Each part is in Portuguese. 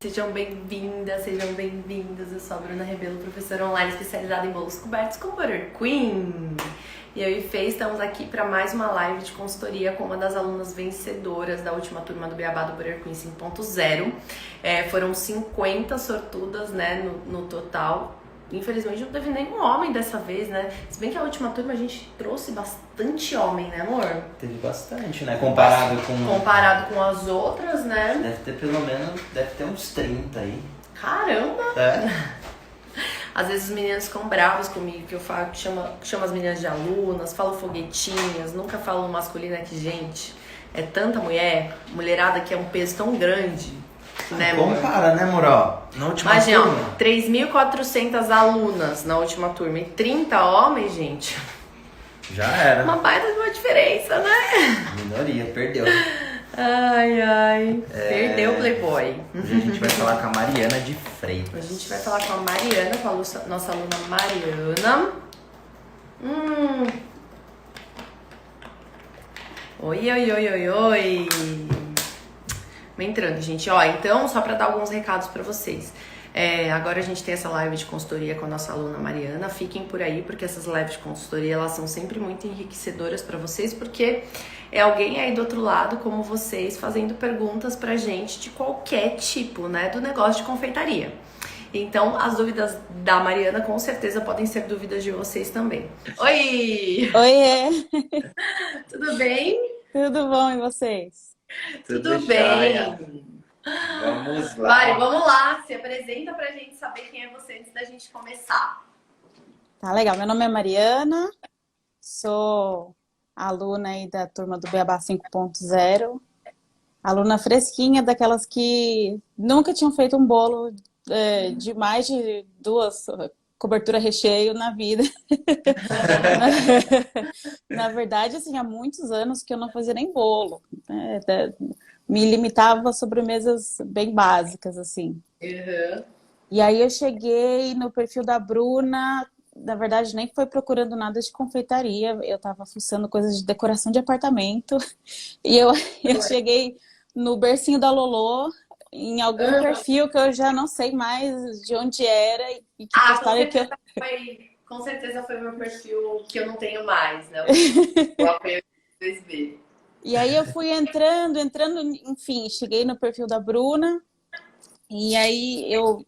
Sejam bem-vindas, sejam bem-vindos. Eu sou a Bruna Rebelo, professora online especializada em bolos cobertos com Butter Queen. E eu e Fê estamos aqui para mais uma live de consultoria com uma das alunas vencedoras da última turma do Beabá do Butter Queen 5.0. Foram 50 sortudas, né, no total. Infelizmente não teve nenhum homem dessa vez, né? Se bem que a última turma a gente trouxe bastante homem, né, amor? Teve bastante, né? Comparado com as outras, né? Deve ter pelo menos, deve ter uns 30 aí. Caramba! É. Às vezes os meninos ficam bravos comigo, que eu falo, chamo as meninas de alunas, falo foguetinhas, nunca falo masculino, é que, gente, é tanta mulherada que é um peso tão grande, né, amor? Compara, né, amor? Na última turma... 3.400 alunas na última turma e 30 homens, gente. Já era. Uma baita de uma diferença, né? Minoria, perdeu. Ai, perdeu o Playboy. Hoje a gente vai falar com a Mariana de Freitas. A gente vai falar com a Mariana, com a nossa aluna Mariana. Oi. Vem entrando, gente. Ó, então, só pra dar alguns recados pra vocês. Agora a gente tem essa live de consultoria com a nossa aluna Mariana. Fiquem por aí, porque essas lives de consultoria, elas são sempre muito enriquecedoras pra vocês, porque é alguém aí do outro lado, como vocês, fazendo perguntas pra gente de qualquer tipo, né, do negócio de confeitaria. Então, as dúvidas da Mariana, com certeza, podem ser dúvidas de vocês também. Oi! Oiê! Tudo bem? Tudo bom, e vocês? Tudo bem! Vamos lá! Mari, vamos lá! Se apresenta pra gente saber quem é você antes da gente começar. Tá legal, meu nome é Mariana, sou aluna aí da turma do Beabá 5.0, aluna fresquinha, daquelas que nunca tinham feito um bolo de mais de 2 cobertura recheio na vida. Na verdade, assim, há muitos anos que eu não fazia nem bolo, né? Me limitava a sobremesas bem básicas, assim. Uhum. E aí eu cheguei no perfil da Bruna, na verdade nem foi procurando nada de confeitaria, eu tava fuçando coisas de decoração de apartamento, e eu cheguei no bercinho da Lolô, em algum perfil que eu já não sei mais de onde era, e que postaram que eu... Com certeza foi meu perfil que eu não tenho mais, né? O apoio 2B. E aí eu fui entrando, enfim, cheguei no perfil da Bruna, e aí eu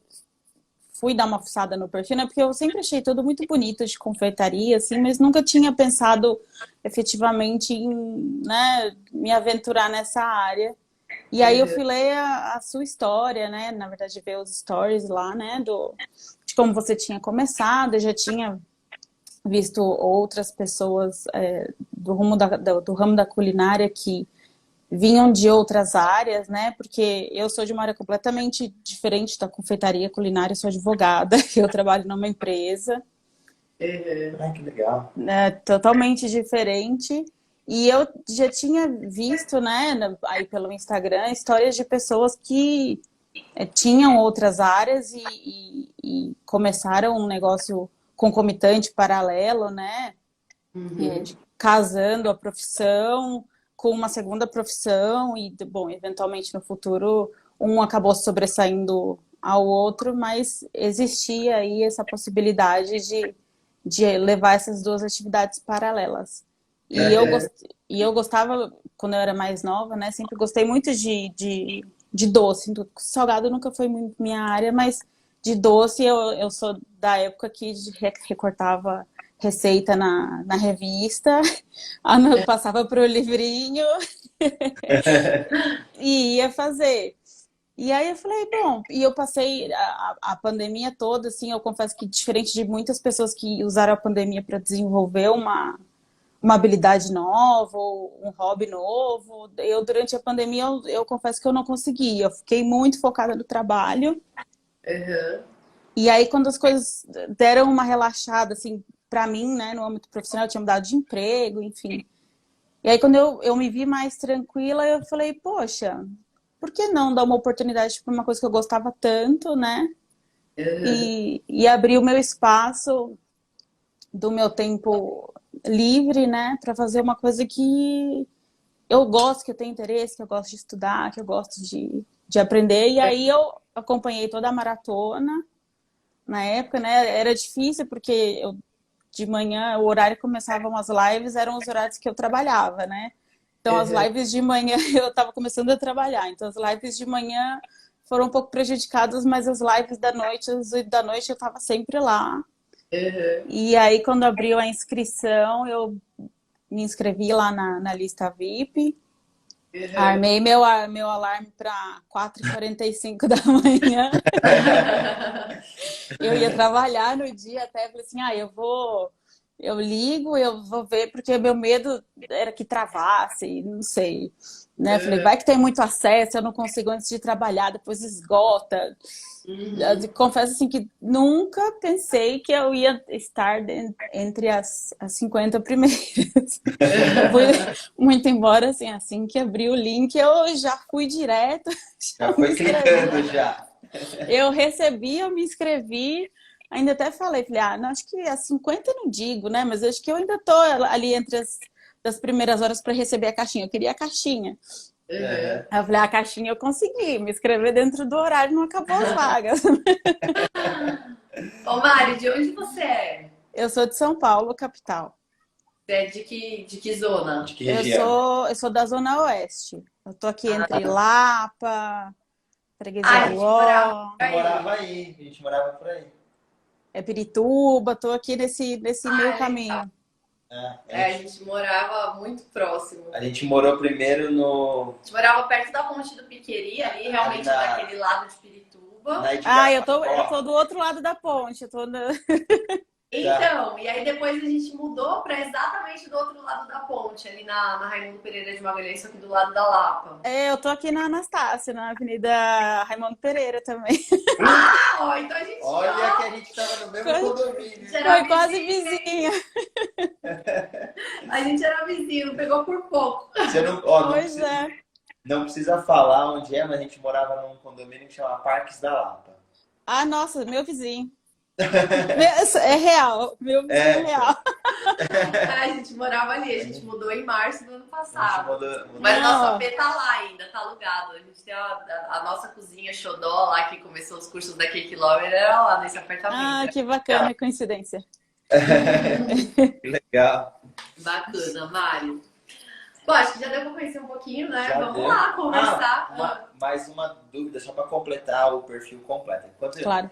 fui dar uma fuçada no perfil, né? Porque eu sempre achei tudo muito bonito de confeitaria, assim, mas nunca tinha pensado efetivamente em, né, me aventurar nessa área. E aí eu fui ler a sua história, né? Na verdade, ver os stories lá, né? De como você tinha começado, eu já tinha visto outras pessoas do ramo da culinária que vinham de outras áreas, né? Porque eu sou de uma área completamente diferente da confeitaria culinária, eu sou advogada, eu trabalho numa empresa. Ah, que legal. Totalmente diferente. E eu já tinha visto, né, aí pelo Instagram, histórias de pessoas que tinham outras áreas e começaram um negócio concomitante, paralelo, né? Casando a profissão com uma segunda profissão e, bom, eventualmente no futuro um acabou sobressaindo ao outro, mas existia aí essa possibilidade de levar essas duas atividades paralelas. E eu gostava, quando eu era mais nova, né, sempre gostei muito de doce. Salgado nunca foi muito minha área, mas de doce eu sou da época que recortava receita na revista, passava para o livrinho e ia fazer. E aí eu falei, bom, e eu passei a pandemia toda, assim, eu confesso que diferente de muitas pessoas que usaram a pandemia para desenvolver uma habilidade nova, ou um hobby novo, eu durante a pandemia eu confesso que eu não consegui, eu fiquei muito focada no trabalho. E aí quando as coisas deram uma relaxada, assim, para mim, né, no âmbito profissional, eu tinha mudado de emprego, enfim. E aí quando eu me vi mais tranquila, eu falei, poxa, por que não dar uma oportunidade para uma coisa que eu gostava tanto, né? E abrir o meu espaço do meu tempo livre, né, para fazer uma coisa que eu gosto, que eu tenho interesse, que eu gosto de estudar, que eu gosto de aprender. E aí eu acompanhei toda a maratona na época, né? Era difícil porque de manhã, o horário que começavam as lives eram os horários que eu trabalhava, né? Então as lives de manhã eu estava começando a trabalhar. Então as lives de manhã foram um pouco prejudicadas, mas as lives da noite, às 8 da noite, eu estava sempre lá. E aí, quando abriu a inscrição, eu me inscrevi lá na lista VIP. Armei meu alarme para 4h45 da manhã. Eu ia trabalhar no dia até, falei assim, eu ligo, eu vou ver, porque meu medo era que travasse, não sei, né? Falei, vai que tem muito acesso, eu não consigo antes de trabalhar, depois esgota. Eu confesso assim que nunca pensei que eu ia estar entre as 50 primeiras. Fui muito embora, assim que abri o link, eu já fui direto. Já foi clicando já. Eu recebi, eu me inscrevi, ainda até falei, não, acho que as 50 eu não digo, né? Mas acho que eu ainda tô ali entre as primeiras horas para receber a caixinha. Eu queria a caixinha. Aí eu falei, a caixinha eu consegui, me inscrever dentro do horário, não acabou as vagas. Ô Mari, de onde você é? Eu sou de São Paulo, capital. Você é de que zona? De que região? Eu sou da Zona Oeste. Eu tô aqui entre Lapa, Freguesia do Ó, A gente morava aí, a gente morava por aí. Pirituba, tô aqui nesse meio caminho. A gente morava muito próximo. A gente morou primeiro no... A gente morava perto da Ponte do Piqueri, ali realmente daquele lado de Pirituba. Eu tô do outro lado da ponte. Eu tô Então, e aí depois a gente mudou para exatamente do outro lado da ponte, ali na Raimundo Pereira de Magalhães, só que do lado da Lapa. Eu tô aqui na Anastácia, na Avenida Raimundo Pereira também. Então a gente... Olha que a gente tava no mesmo condomínio. Foi quase vizinha. A gente era vizinho, pegou por pouco. Você não, não precisa falar onde é, mas a gente morava num condomínio que chama Parques da Lapa. Nossa, meu vizinho. É real, meu vizinho é real. A gente morava ali, a gente mudou em março do ano passado. Mudou. Mas nosso AP tá lá ainda, tá alugado. A gente tem a nossa cozinha xodó lá, que começou os cursos da Cake Lover, era lá nesse apartamento. Que bacana, coincidência. Que legal. Bacana, Mário. Bom, acho que já deu pra conhecer um pouquinho, né? Já Vamos deu. lá conversar. Mais uma dúvida, só para completar o perfil completo. Claro.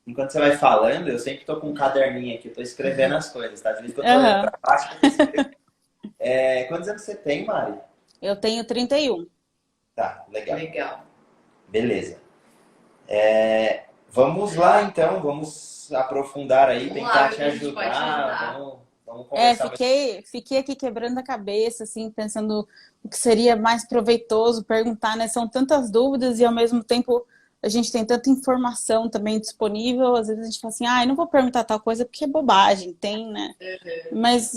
Enquanto você vai falando, eu sempre tô com um caderninho aqui, eu tô escrevendo as coisas, tá? De vez em quando eu tô olhando pra baixo, eu tô escrevendo. Quantos anos você tem, Mari? Eu tenho 31. Tá, legal. Legal. Beleza. Vamos lá, então, vamos aprofundar aí, tentar te ajudar. Vamos conversar. Fiquei aqui quebrando a cabeça, assim, pensando o que seria mais proveitoso perguntar, né? São tantas dúvidas e ao mesmo tempo a gente tem tanta informação também disponível, às vezes a gente fala assim, não vou perguntar tal coisa porque é bobagem, tem, né? Mas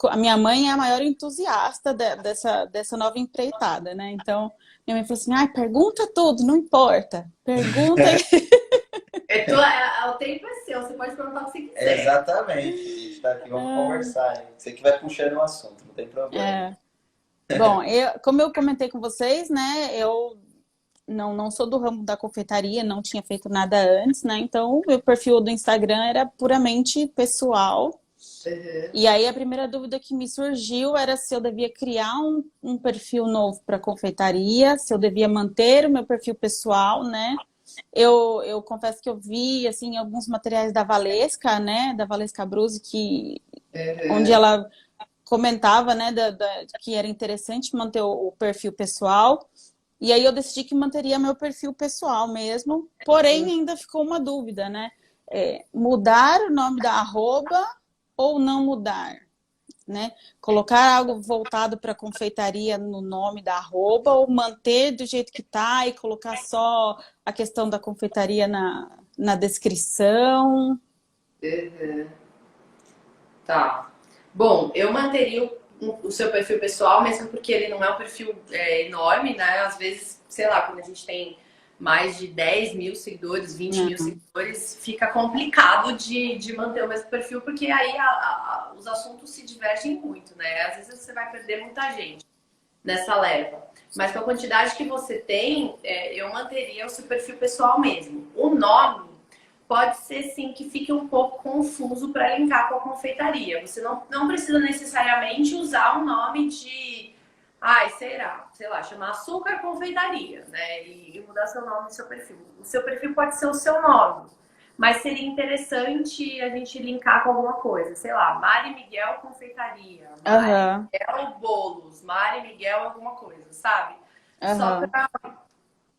a minha mãe é a maior entusiasta dessa nova empreitada, né? Então, minha mãe falou assim, pergunta tudo, não importa. Pergunta. O tempo é seu, você pode perguntar o que você quiser. Exatamente, a gente tá aqui, vamos conversar. Você que vai puxando o assunto, não tem problema. Bom, como eu comentei com vocês, né, eu não sou do ramo da confeitaria, não tinha feito nada antes, né? Então, o meu perfil do Instagram era puramente pessoal. E aí, a primeira dúvida que me surgiu era se eu devia criar um perfil novo para confeitaria, se eu devia manter o meu perfil pessoal, né? Eu confesso que eu vi, assim, alguns materiais da Valesca, né? Da Valesca Bruzzi, onde ela comentava, né? Que era interessante manter o perfil pessoal. E aí eu decidi que manteria meu perfil pessoal mesmo, porém ainda ficou uma dúvida, né? Mudar o nome da arroba ou não mudar, né? Colocar algo voltado para confeitaria no nome da arroba ou manter do jeito que tá e colocar só a questão da confeitaria na descrição. Tá. Bom, eu manteria o seu perfil pessoal, mesmo porque ele não é um perfil enorme, né? Às vezes, sei lá, quando a gente tem mais de 10 mil seguidores, 20 mil seguidores, fica complicado de manter o mesmo perfil, porque aí os assuntos se divergem muito, né? Às vezes você vai perder muita gente nessa leva. Mas com a quantidade que você tem, eu manteria o seu perfil pessoal mesmo. O nome pode ser, sim, que fique um pouco confuso para linkar com a confeitaria. Você não precisa necessariamente usar o nome de... Ai, sei lá, chamar açúcar confeitaria, né? E mudar seu nome no seu perfil. O seu perfil pode ser o seu nome, mas seria interessante a gente linkar com alguma coisa. Sei lá, Mari Miguel confeitaria, Mari Miguel bolos, Mari Miguel alguma coisa, sabe? Só pra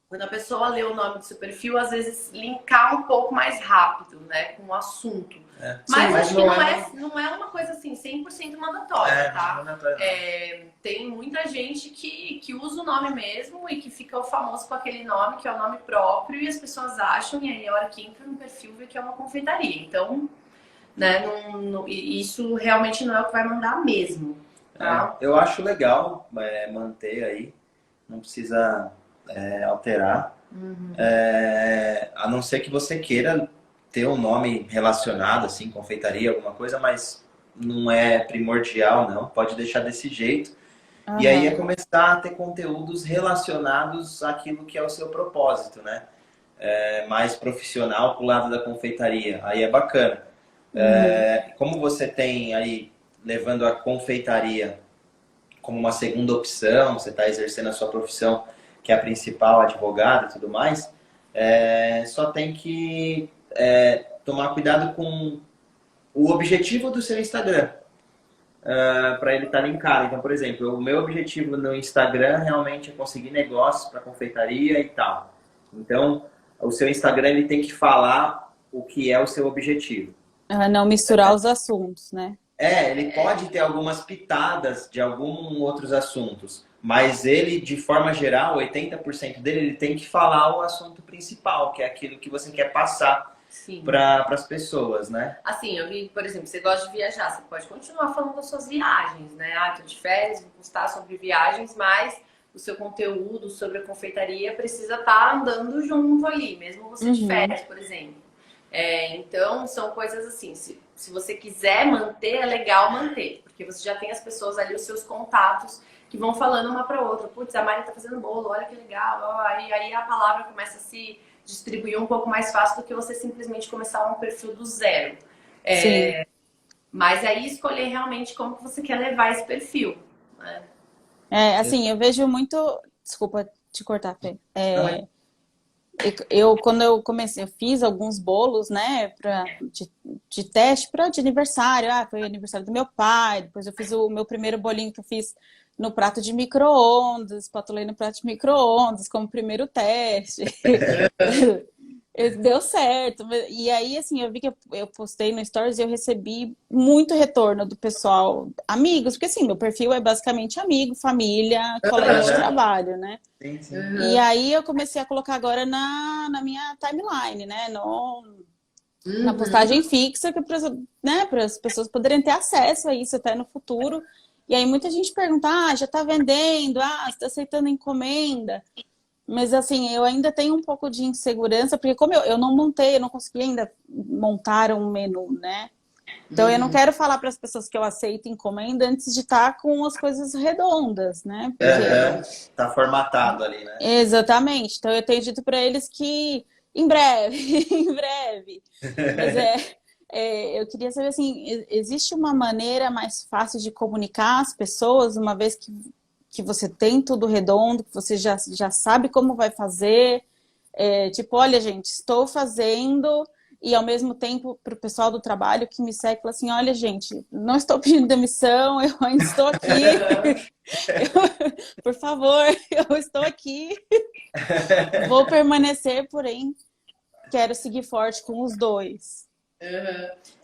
quando a pessoa lê o nome do seu perfil, às vezes linkar um pouco mais rápido, né, com o assunto. Mas acho que não é uma coisa assim, 100% mandatória, tá? Tem muita gente que usa o nome mesmo e que fica famoso com aquele nome, que é o nome próprio, e as pessoas acham, e aí a hora que entra no perfil vê que é uma confeitaria. Então, né, isso realmente não é o que vai mandar mesmo. Tá? Eu acho legal manter aí, não precisa alterar, a não ser que você queira ter um nome relacionado, assim, confeitaria, alguma coisa, mas não é primordial, não. Pode deixar desse jeito. E aí é começar a ter conteúdos relacionados àquilo que é o seu propósito, né? Mais profissional pro lado da confeitaria. Aí é bacana. Como você tem aí, levando a confeitaria como uma segunda opção, você está exercendo a sua profissão, que é a principal, advogado e tudo mais, só tem que tomar cuidado com o objetivo do seu Instagram, para ele estar linkado. Então, por exemplo, o meu objetivo no Instagram realmente é conseguir negócios para confeitaria e tal. Então, o seu Instagram ele tem que falar o que é o seu objetivo. Não misturar os assuntos, né? Ele pode ter algumas pitadas de alguns outros assuntos, mas ele, de forma geral, 80% dele, ele tem que falar o assunto principal, que é aquilo que você quer passar para as pessoas, né? Assim, eu vi, por exemplo, você gosta de viajar, você pode continuar falando das suas viagens, né? Tô de férias, vou postar sobre viagens, mas o seu conteúdo sobre a confeitaria precisa estar andando junto ali, mesmo você de férias, por exemplo. Então, são coisas assim, se você quiser manter, é legal manter, porque você já tem as pessoas ali, os seus contatos, que vão falando uma para outra. Putz, a Mari tá fazendo bolo, olha que legal. E aí a palavra começa a se distribuir um pouco mais fácil do que você simplesmente começar um perfil do zero. Mas aí escolher realmente como que você quer levar esse perfil. Né? Assim, eu vejo muito... Desculpa te cortar, Fê. Quando eu comecei, eu fiz alguns bolos, né, de teste de aniversário. Foi aniversário do meu pai. Depois eu fiz o meu primeiro bolinho que eu fiz no prato de micro-ondas, espatulei no prato de micro-ondas como primeiro teste. Deu certo. E aí, assim, eu vi que eu postei no Stories e eu recebi muito retorno do pessoal, amigos, porque assim, meu perfil é basicamente amigo, família, colega de trabalho, né? Sim. E aí eu comecei a colocar agora na minha timeline, né? Na postagem fixa, para as pessoas poderem ter acesso a isso até no futuro. E aí muita gente pergunta, já tá vendendo, você tá aceitando encomenda. Mas assim, eu ainda tenho um pouco de insegurança, porque como eu não montei, eu não consegui ainda montar um menu, né? Então eu não quero falar para as pessoas que eu aceito encomenda antes de estar com as coisas redondas, né? Porque... Tá formatado ali, né? Exatamente. Então eu tenho dito para eles que em breve, em breve. Mas eu queria saber assim, existe uma maneira mais fácil de comunicar às pessoas, uma vez que você tem tudo redondo, que você já sabe como vai fazer, tipo, olha gente, estou fazendo, e ao mesmo tempo para o pessoal do trabalho que me segue, fala assim, olha gente, não estou pedindo demissão, eu ainda estou aqui, por favor, eu estou aqui, vou permanecer, porém, quero seguir forte com os dois.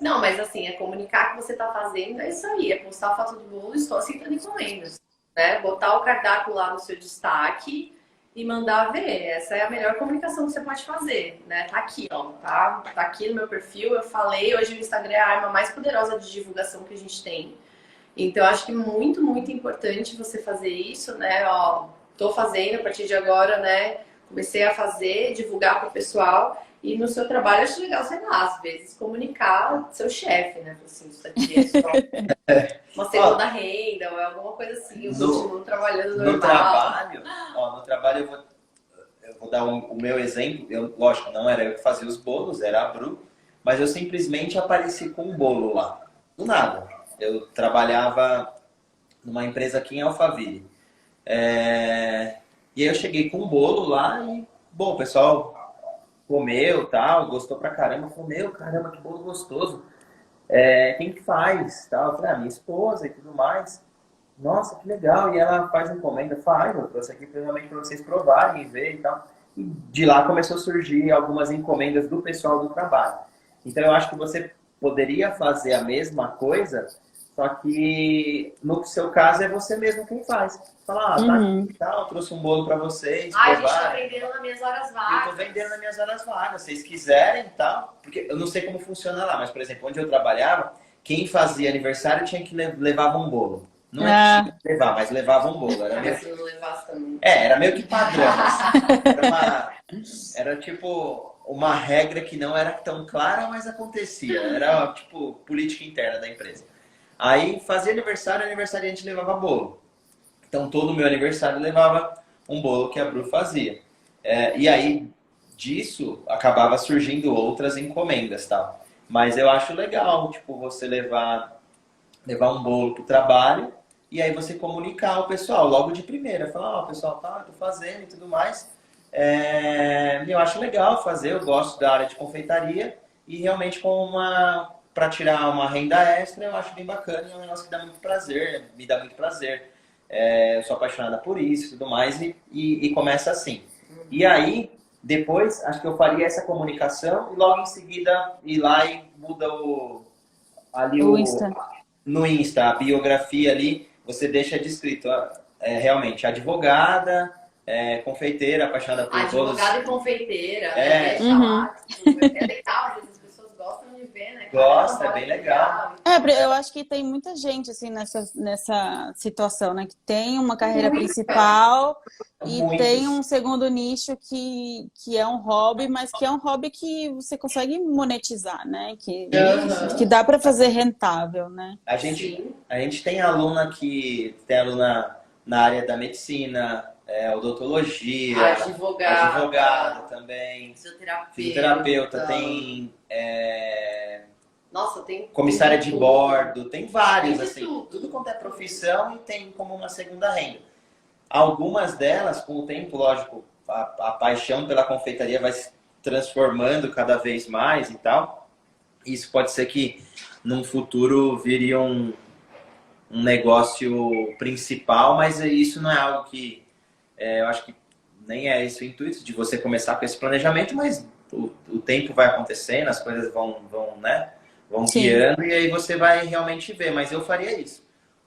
Não, mas assim, comunicar que você está fazendo, é isso aí, postar a foto do bolo, estou aceitando encomendas. Né? Botar o cardápio lá no seu destaque e mandar ver. Essa é a melhor comunicação que você pode fazer, né? Tá aqui, ó. Tá aqui no meu perfil. Eu falei, hoje o Instagram é a arma mais poderosa de divulgação que a gente tem. Então, acho que muito, muito importante você fazer isso, né? Tô fazendo a partir de agora, né? comecei a fazer, divulgar para o pessoal. E no seu trabalho, acho legal, sei lá, às vezes comunicar seu chefe, né? Assim, isso aqui é só uma segunda renda ou alguma coisa assim. Eu continuo trabalhando normal. No trabalho eu vou dar o meu exemplo. Lógico, não era eu que fazia os bolos, era a Bru. Mas eu simplesmente apareci com um bolo lá. Do nada. Eu trabalhava numa empresa aqui em Alphaville. E aí eu cheguei com um bolo lá e, bom, o pessoal comeu, tal, gostou pra caramba. Falou, meu, caramba, que bolo gostoso. Quem que faz? Tal. Eu falei, minha esposa e tudo mais. Nossa, que legal. E ela faz encomenda. Faz, eu trouxe aqui realmente para vocês provarem e ver e tal. E de lá começou a surgir algumas encomendas do pessoal do trabalho. Então eu acho que você poderia fazer a mesma coisa, só que no seu caso é você mesmo quem faz. Falar, tá aqui, tal, trouxe um bolo para vocês. A gente tá vendendo nas minhas horas vagas. Eu tô vendendo nas minhas horas vagas, se vocês quiserem e tal. Porque eu não sei como funciona lá, mas, por exemplo, onde eu trabalhava, quem fazia aniversário tinha que levava um bolo. Não é que tinha que levar, mas levava um bolo. Era meio... era meio que padrão. Era tipo uma regra que não era tão clara, mas acontecia. Era tipo política interna da empresa. Aí fazia aniversário, aniversariante levava bolo. Então todo o meu aniversário levava um bolo que a Bru fazia. E aí disso acabava surgindo outras encomendas, tal. Mas eu acho legal, tipo, você levar um bolo pro trabalho e aí você comunicar ao pessoal logo de primeira. Falar, pessoal, tá, tô fazendo e tudo mais. Eu acho legal fazer, eu gosto da área de confeitaria e realmente para tirar uma renda extra eu acho bem bacana, é um negócio que dá muito prazer, me dá muito prazer. Eu sou apaixonada por isso e tudo mais e começa assim. E aí, depois, acho que eu faria essa comunicação e logo em seguida ir lá e muda o Insta. No Insta, a biografia ali, você deixa descrito realmente advogada, confeiteira, apaixonada por bolos. Advogada e confeiteira, né? É legal, às vezes as pessoas gostam de ver, né? Gosta, é bem legal. Eu acho que tem muita gente assim nessa situação, né? Que tem uma carreira principal e tem um segundo nicho que é um hobby, mas que é um hobby que você consegue monetizar, né? Que dá para fazer rentável, né? A gente tem aluna na área da medicina, odontologia, advogada também, fisioterapeuta, tem nossa, tem comissária de bordo, tem vários, assim, tudo quanto é profissão e tem como uma segunda renda. Algumas delas, com o tempo, lógico, a paixão pela confeitaria vai se transformando cada vez mais e tal. Isso pode ser que num futuro vire um negócio principal, mas isso não é algo que eu acho que nem é esse o intuito de você começar com esse planejamento, mas o tempo vai acontecendo, as coisas vão guiando e aí você vai realmente ver. Mas eu faria isso.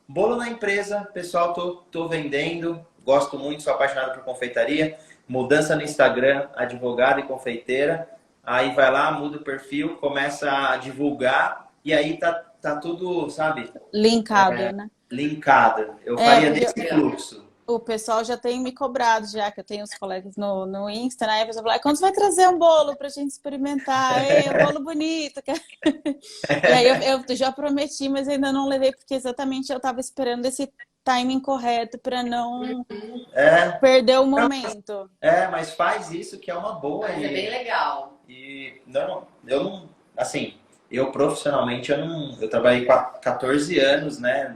Bolo na empresa, pessoal, tô vendendo, gosto muito, sou apaixonado por confeitaria. Mudança no Instagram, advogada e confeiteira. Aí vai lá, muda o perfil, começa a divulgar e aí tá tudo, sabe? Linkado, né? Linkado. Eu faria nesse fluxo. O pessoal já tem me cobrado, já que eu tenho os colegas no Insta, né? A pessoa fala, quando você vai trazer um bolo pra gente experimentar? Um bolo bonito. E aí eu já prometi, mas ainda não levei, porque exatamente eu tava esperando esse timing correto para não perder o momento. Mas faz isso que é uma boa. Mas é bem legal. E eu não, assim, eu profissionalmente, eu trabalhei 14 anos, né?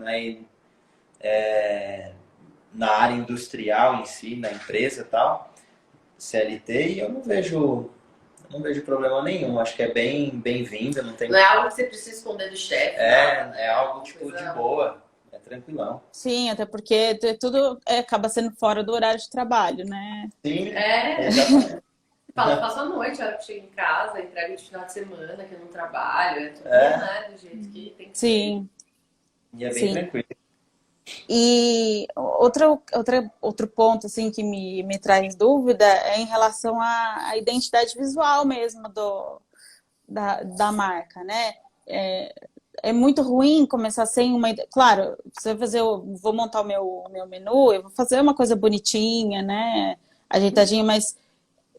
Na área industrial em si, na empresa e tal, CLT, e eu não vejo problema nenhum. Acho que é bem-vindo. Não é algo que você precisa esconder do chefe. É algo tipo de boa, é tranquilão. Sim, até porque tudo acaba sendo fora do horário de trabalho, né? Sim, exatamente. Fala, passo a noite, a hora que chego em casa, entrego de final de semana, que eu não trabalho, tudo, né? Do jeito que tem que ser. Sim. E é bem tranquilo. E outro ponto assim, que me traz dúvida é em relação à identidade visual mesmo da marca, né? É muito ruim começar sem uma... Claro, você vai vou montar o meu menu, eu vou fazer uma coisa bonitinha, né? Ajeitadinha, mas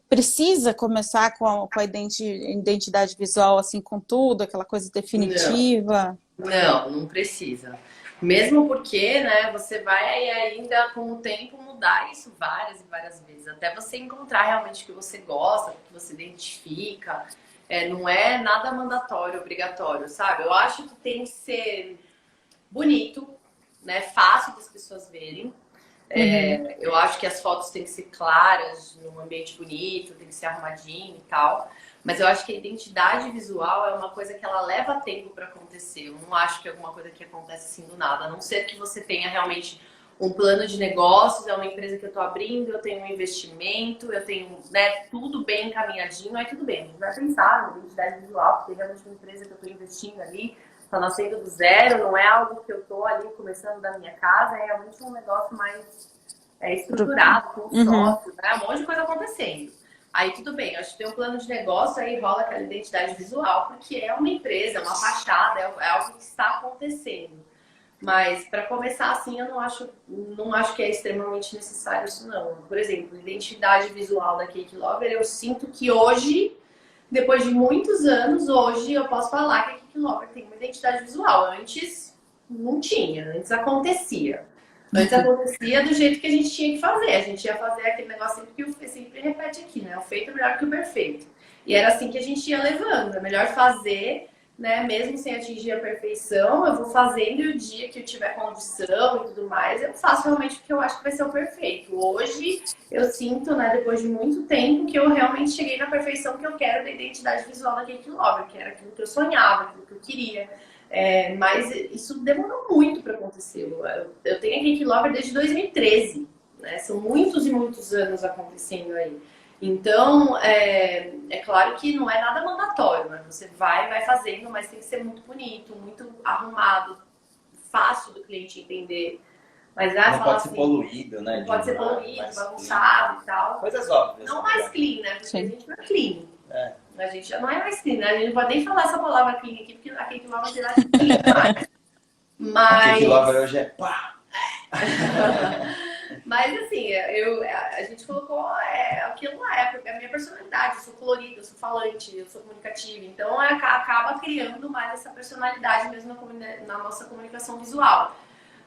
precisa começar com a identidade visual, assim, com tudo, aquela coisa definitiva? Não precisa. Mesmo porque, né, você vai ainda com o tempo mudar isso várias e várias vezes, até você encontrar realmente o que você gosta, o que você identifica. Não é nada mandatório, obrigatório, sabe? Eu acho que tem que ser bonito, né, fácil das pessoas verem. Eu acho que as fotos têm que ser claras, num ambiente bonito, tem que ser arrumadinho e tal. Mas eu acho que a identidade visual é uma coisa que ela leva tempo para acontecer. Eu não acho que é alguma coisa que acontece assim do nada. A não ser que você tenha realmente um plano de negócios, é uma empresa que eu estou abrindo, eu tenho um investimento, eu tenho, né, tudo bem encaminhadinho, aí tudo bem. A gente vai pensar na identidade visual, porque realmente uma empresa que eu estou investindo ali, está nascendo do zero, não é algo que eu estou ali começando da minha casa, é realmente um negócio mais estruturado, com sócio, né? Um monte de coisa acontecendo. Aí tudo bem, eu acho que tem um plano de negócio, aí rola aquela identidade visual, porque é uma empresa, é uma fachada, é algo que está acontecendo. Mas para começar assim, eu não acho que é extremamente necessário isso não. Por exemplo, identidade visual da Cake Lover, eu sinto que hoje, depois de muitos anos, hoje eu posso falar que a Cake Lover tem uma identidade visual. Antes não tinha, antes acontecia. Antes acontecia do jeito que a gente tinha que fazer. A gente ia fazer aquele negócio que o Fê sempre repete aqui, né? O feito é melhor que o perfeito. E era assim que a gente ia levando. É melhor fazer, né? Mesmo sem atingir a perfeição, eu vou fazendo e o dia que eu tiver condição e tudo mais, eu faço realmente porque eu acho que vai ser o perfeito. Hoje eu sinto, né, depois de muito tempo, que eu realmente cheguei na perfeição que eu quero da identidade visual da Cake Lover, que era aquilo que eu sonhava, aquilo que eu queria. Mas isso demorou muito para acontecer. Eu tenho a Cake Lover desde 2013, né? São muitos e muitos anos acontecendo aí. Então, é claro que não é nada mandatório, né? Você vai fazendo, mas tem que ser muito bonito, muito arrumado, fácil do cliente entender. Mas não pode ser poluído, né? Não pode ser poluído, bagunçado e tal. Coisas óbvias. Não mais clean, né? Porque Sim. a gente não é clean. A gente já não é mais clean, né? A gente não pode nem falar essa palavra clean aqui, porque a Cake Lover será clean demais. A Cake Lover hoje é pá! Mas assim, a gente colocou aquilo na época, é a minha personalidade, eu sou colorida, eu sou falante, eu sou comunicativa, então acaba criando mais essa personalidade mesmo na nossa comunicação visual.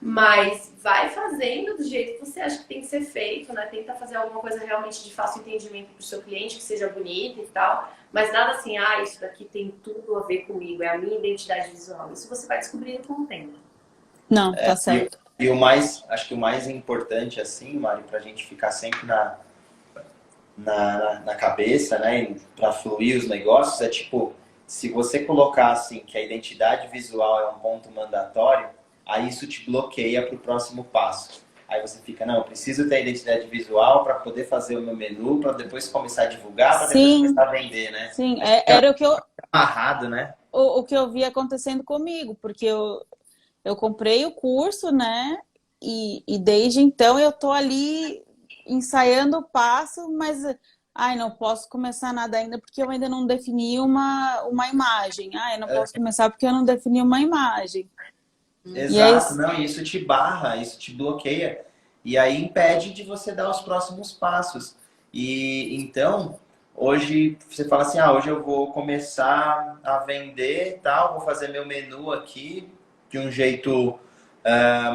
Mas vai fazendo do jeito que você acha que tem que ser feito, né? Tenta fazer alguma coisa realmente de fácil entendimento pro seu cliente, que seja bonita e tal. Mas nada assim, isso daqui tem tudo a ver comigo, é a minha identidade visual. Isso você vai descobrindo com o tempo. Não, tá certo. E acho que o mais importante, assim, Mari, pra gente ficar sempre na cabeça, né, para fluir os negócios, é tipo, se você colocar assim que a identidade visual é um ponto mandatório, aí isso te bloqueia para o próximo passo. Aí você fica, não, eu preciso ter a identidade visual para poder fazer o meu menu, para depois começar a divulgar, para depois começar a vender, né? Sim, era o que eu... Amarrado, né? O que eu vi acontecendo comigo, porque eu comprei o curso, né? E desde então eu tô ali ensaiando o passo, mas não posso começar nada ainda porque eu ainda não defini uma imagem. Eu não posso começar porque eu não defini uma imagem. Exato, não, isso te barra, isso te bloqueia. E aí impede de você dar os próximos passos. E então, hoje você fala assim, hoje eu vou começar a vender e tal, vou fazer meu menu aqui de um jeito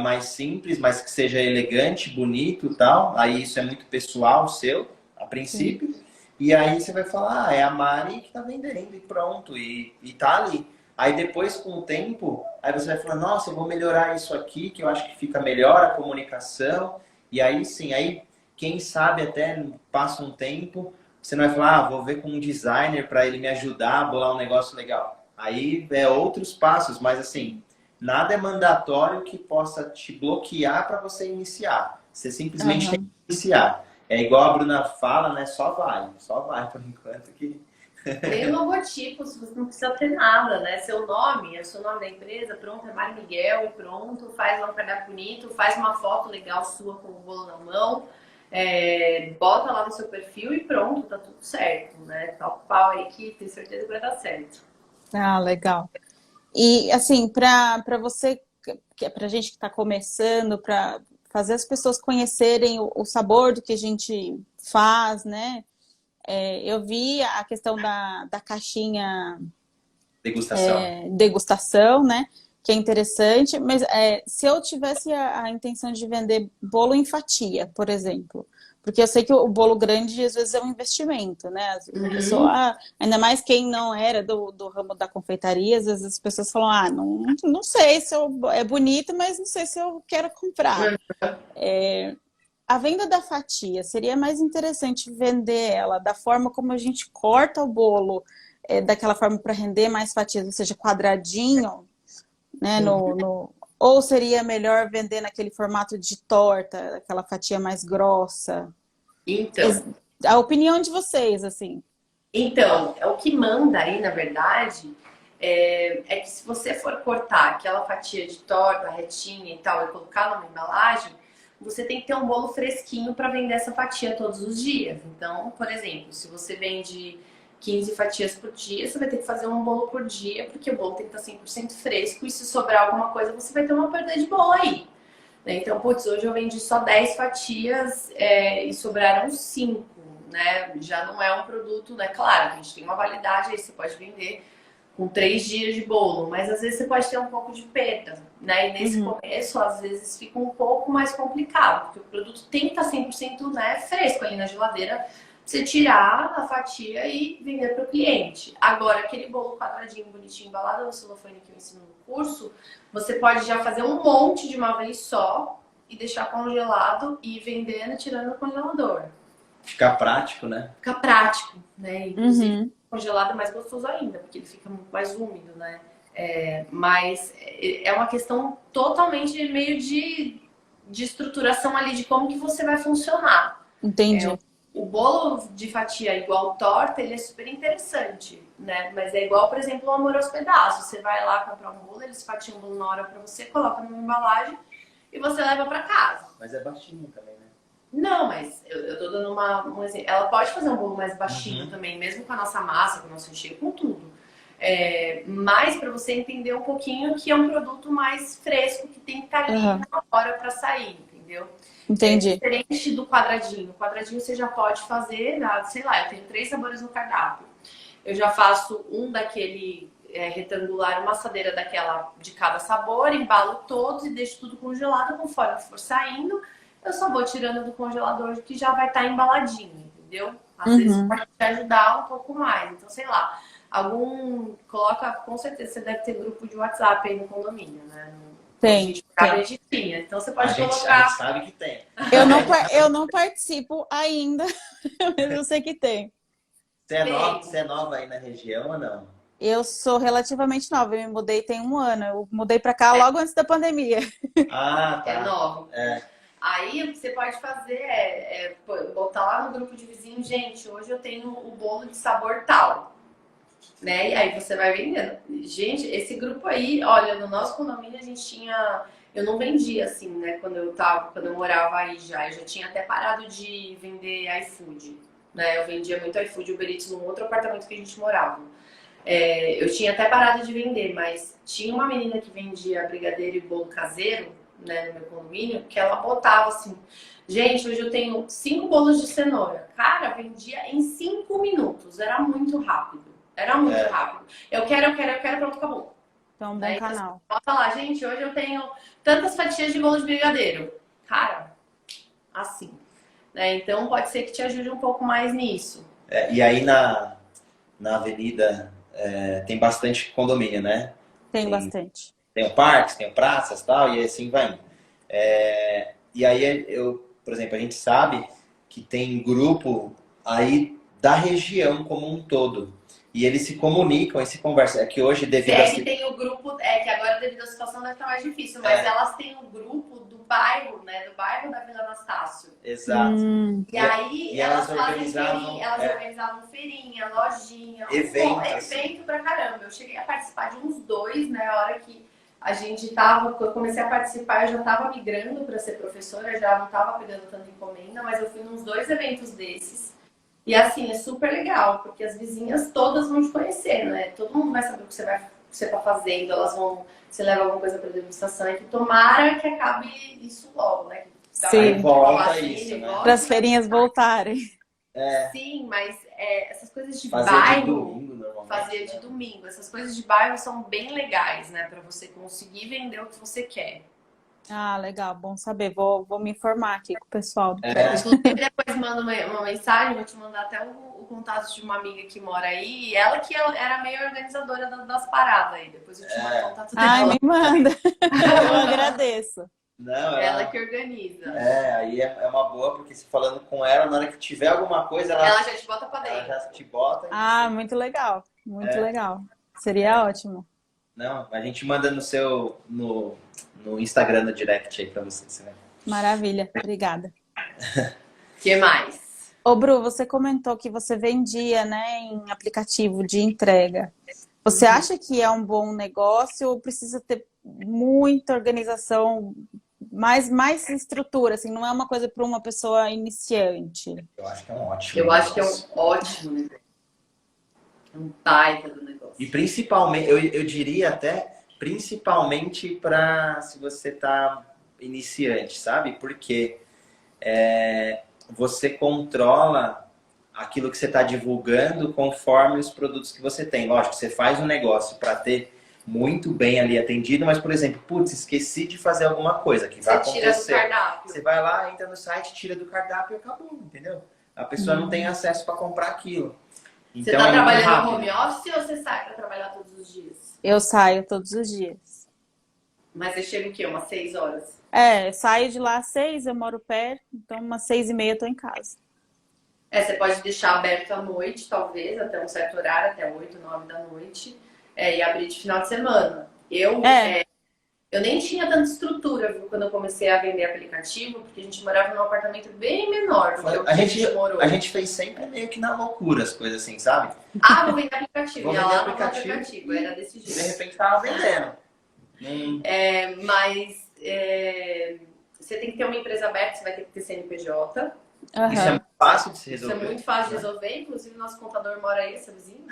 mais simples, mas que seja elegante, bonito e tal. Aí isso é muito pessoal seu, a princípio. Sim. E aí você vai falar, é a Mari que tá vendendo e pronto, e tá ali. Aí depois, com o tempo, aí você vai falar, nossa, eu vou melhorar isso aqui, que eu acho que fica melhor a comunicação. E aí sim, aí quem sabe até passa um tempo, você não vai falar, vou ver com um designer para ele me ajudar a bolar um negócio legal. Aí é outros passos, mas assim, nada é mandatório que possa te bloquear para você iniciar. Você simplesmente tem que iniciar. É igual a Bruna fala, né? Só vai por enquanto que... Tem um logotipo, você não precisa ter nada, né? Seu nome, é o seu nome da empresa, pronto, é Mari Miguel e pronto, faz lá um cardápio bonito, faz uma foto legal sua com o bolo na mão, bota lá no seu perfil e pronto, tá tudo certo, né? Toca o pau aí que tenho certeza que vai dar certo. Legal. E assim, para você, pra gente que está começando, para fazer as pessoas conhecerem o sabor do que a gente faz, né? Eu vi a questão da caixinha Degustação. degustação, né? Que é interessante, mas se eu tivesse a intenção de vender bolo em fatia, por exemplo, porque eu sei que o bolo grande às vezes é um investimento, né? A pessoa, ainda mais quem não era do ramo da confeitaria, às vezes as pessoas falam, não sei se é bonito, mas não sei se eu quero comprar. A venda da fatia, seria mais interessante vender ela da forma como a gente corta o bolo, daquela forma para render mais fatias, ou seja, quadradinho, né? Ou seria melhor vender naquele formato de torta, aquela fatia mais grossa? Então, A opinião de vocês, assim. Então, o que manda aí, na verdade, é que se você for cortar aquela fatia de torta retinha e tal e colocar numa embalagem, você tem que ter um bolo fresquinho para vender essa fatia todos os dias. Então, por exemplo, se você vende 15 fatias por dia, você vai ter que fazer um bolo por dia, porque o bolo tem que estar 100% fresco e se sobrar alguma coisa, você vai ter uma perda de bolo aí. Né? Então, putz, hoje eu vendi só 10 fatias e sobraram 5. Né? Já não é um produto, né? Claro, a gente tem uma validade, aí você pode vender com 3 dias de bolo, mas às vezes você pode ter um pouco de perda, né? E nesse começo, às vezes fica um pouco mais complicado, porque o produto tem que estar 100%, né, fresco ali na geladeira, pra você tirar a fatia e vender para o cliente. Agora, aquele bolo quadradinho, bonitinho, embalado no celofane que eu ensino no curso, você pode já fazer um monte de uma vez só e deixar congelado e ir vendendo, tirando do congelador. Ficar prático, né? Fica prático, né? Inclusive, congelado é mais gostoso ainda, porque ele fica muito mais úmido, né? Mas é uma questão totalmente meio de estruturação ali de como que você vai funcionar. Entendi. O bolo de fatia igual torta, ele é super interessante, né? Mas é igual, por exemplo, o amor aos pedaços. Você vai lá comprar um bolo, eles fatiam o bolo na hora pra você, coloca numa embalagem e você leva pra casa. Mas é baixinho também, né? Não, mas eu tô dando um exemplo. Ela pode fazer um bolo mais baixinho também, mesmo com a nossa massa, com o nosso recheio, com tudo. Mas para você entender um pouquinho que é um produto mais fresco, que tem que estar ali na hora para sair, entendeu? Entendi. É diferente do quadradinho. O quadradinho você já pode fazer, sei lá, eu tenho 3 sabores no cardápio. Eu já faço um daquele retangular, uma assadeira daquela de cada sabor, embalo todos e deixo tudo congelado conforme for saindo. Eu só vou tirando do congelador que já vai estar embaladinho, entendeu? Às vezes pode te ajudar um pouco mais. Então, sei lá, com certeza você deve ter grupo de WhatsApp aí no condomínio, né? Tem. Então você pode colocar. A gente sabe que tem. Eu não participo ainda, mas eu sei que tem. Você é nova aí na região ou não? Eu sou relativamente nova, eu me mudei tem 1 ano. Eu mudei pra cá logo antes da pandemia. Ah, tá. É nova. Aí o que você pode fazer é botar lá no grupo de vizinhos, gente, hoje eu tenho o bolo de sabor tal, né? E aí você vai vendendo. Gente, esse grupo aí, olha, no nosso condomínio a gente tinha... Eu não vendia assim, né? Quando eu morava aí já. Eu já tinha até parado de vender iFood, né? Eu vendia muito iFood e Uber Eats num outro apartamento que a gente morava. Eu tinha até parado de vender, mas tinha uma menina que vendia brigadeiro e bolo caseiro, né, no meu condomínio, que ela botava assim, gente, hoje eu tenho 5 bolos de cenoura. Cara, vendia em 5 minutos. Era muito rápido. Rápido. Eu quero, pronto, acabou. Então, um bom canal. Bota lá, gente, hoje eu tenho tantas fatias de bolo de brigadeiro. Cara, assim. Né? Então, pode ser que te ajude um pouco mais nisso. E aí, na avenida, tem bastante condomínio, né? Tem bastante. Tem parques, tem praças e tal, e assim vai indo. E aí, por exemplo, a gente sabe que tem grupo aí da região como um todo. E eles se comunicam e se conversam. É que hoje, devido a... tem o grupo, que agora devido à situação deve estar mais difícil, mas elas têm um grupo do bairro, né? Do bairro da Vila Anastácio. Exato. E aí elas organizavam feirinha, lojinha, evento pra caramba. Eu cheguei a participar de uns 2, né? A hora que eu comecei a participar, eu já estava migrando para ser professora, já não estava pegando tanta encomenda, mas eu fui nos 2 eventos desses. E assim, é super legal, porque as vizinhas todas vão te conhecer, né? Todo mundo vai saber o que você tá fazendo, você leva alguma coisa para degustação, e que tomara que acabe isso logo, né? Sim, volta isso, né? Para as feirinhas voltarem. Sim, mas essas coisas de Fazia de bairro, domingo, normalmente. fazia de né? domingo. Essas coisas de bairro são bem legais, né? Pra você conseguir vender o que você quer. Ah, legal, bom saber. Vou me informar aqui com o pessoal do É, prédio. Inclusive, depois manda uma mensagem, vou te mandar até o contato de uma amiga que mora aí. E ela que era meio organizadora das paradas aí. Depois eu te mando o contato Ai, dela. me manda. Eu agradeço. não, Ela que organiza. aí é uma boa, porque se falando com ela, na hora que tiver alguma coisa, Ela já te bota pra ela dentro. já te bota. Ah, muito legal. Muito legal. Seria ótimo. Não, a gente manda no Instagram, no direct aí pra você, né? Maravilha. Obrigada. O que mais? Ô, Bru, você comentou que você vendia, né, em aplicativo de entrega. Você acha que é um bom negócio ou precisa ter muita organização, mais estrutura, assim, não é uma coisa para uma pessoa iniciante? Eu acho que é um ótimo Eu acho que é negócio. um ótimo negócio. Um baita do negócio. E principalmente, eu diria até, principalmente para se você tá iniciante, sabe? Porque você controla aquilo que você está divulgando conforme os produtos que você tem. Lógico, você faz um negócio para ter muito bem ali atendido, mas, por exemplo, putz, esqueci de fazer alguma coisa que vai Você tira do acontecer. cardápio. Você vai lá, entra no site, tira do cardápio e acabou, entendeu? A pessoa não tem acesso para comprar aquilo. Você Então tá é muito trabalhando rápido. no home office ou você sai pra trabalhar todos os dias? Eu saio todos os dias. Mas você chega o quê? Umas 6 horas? Saio de lá às 6, eu moro perto, então umas 6:30 eu tô em casa. Você pode deixar aberto à noite, talvez, até um certo horário, até 8, 9 da noite, e abrir de final de semana. Eu nem tinha tanta estrutura, viu, quando eu comecei a vender aplicativo, porque a gente morava num apartamento bem menor do que o que a gente morou. A gente fez sempre meio que na loucura as coisas assim, sabe? Ah, vou vender aplicativo. Vou Ia vender lá no aplicativo. aplicativo, era desse E de jeito. repente tava vendendo. Mas você tem que ter uma empresa aberta, você vai ter que ter CNPJ. Aham. Isso é muito fácil de se Isso é resolver. muito fácil de resolver, inclusive nosso contador mora aí, seu vizinho.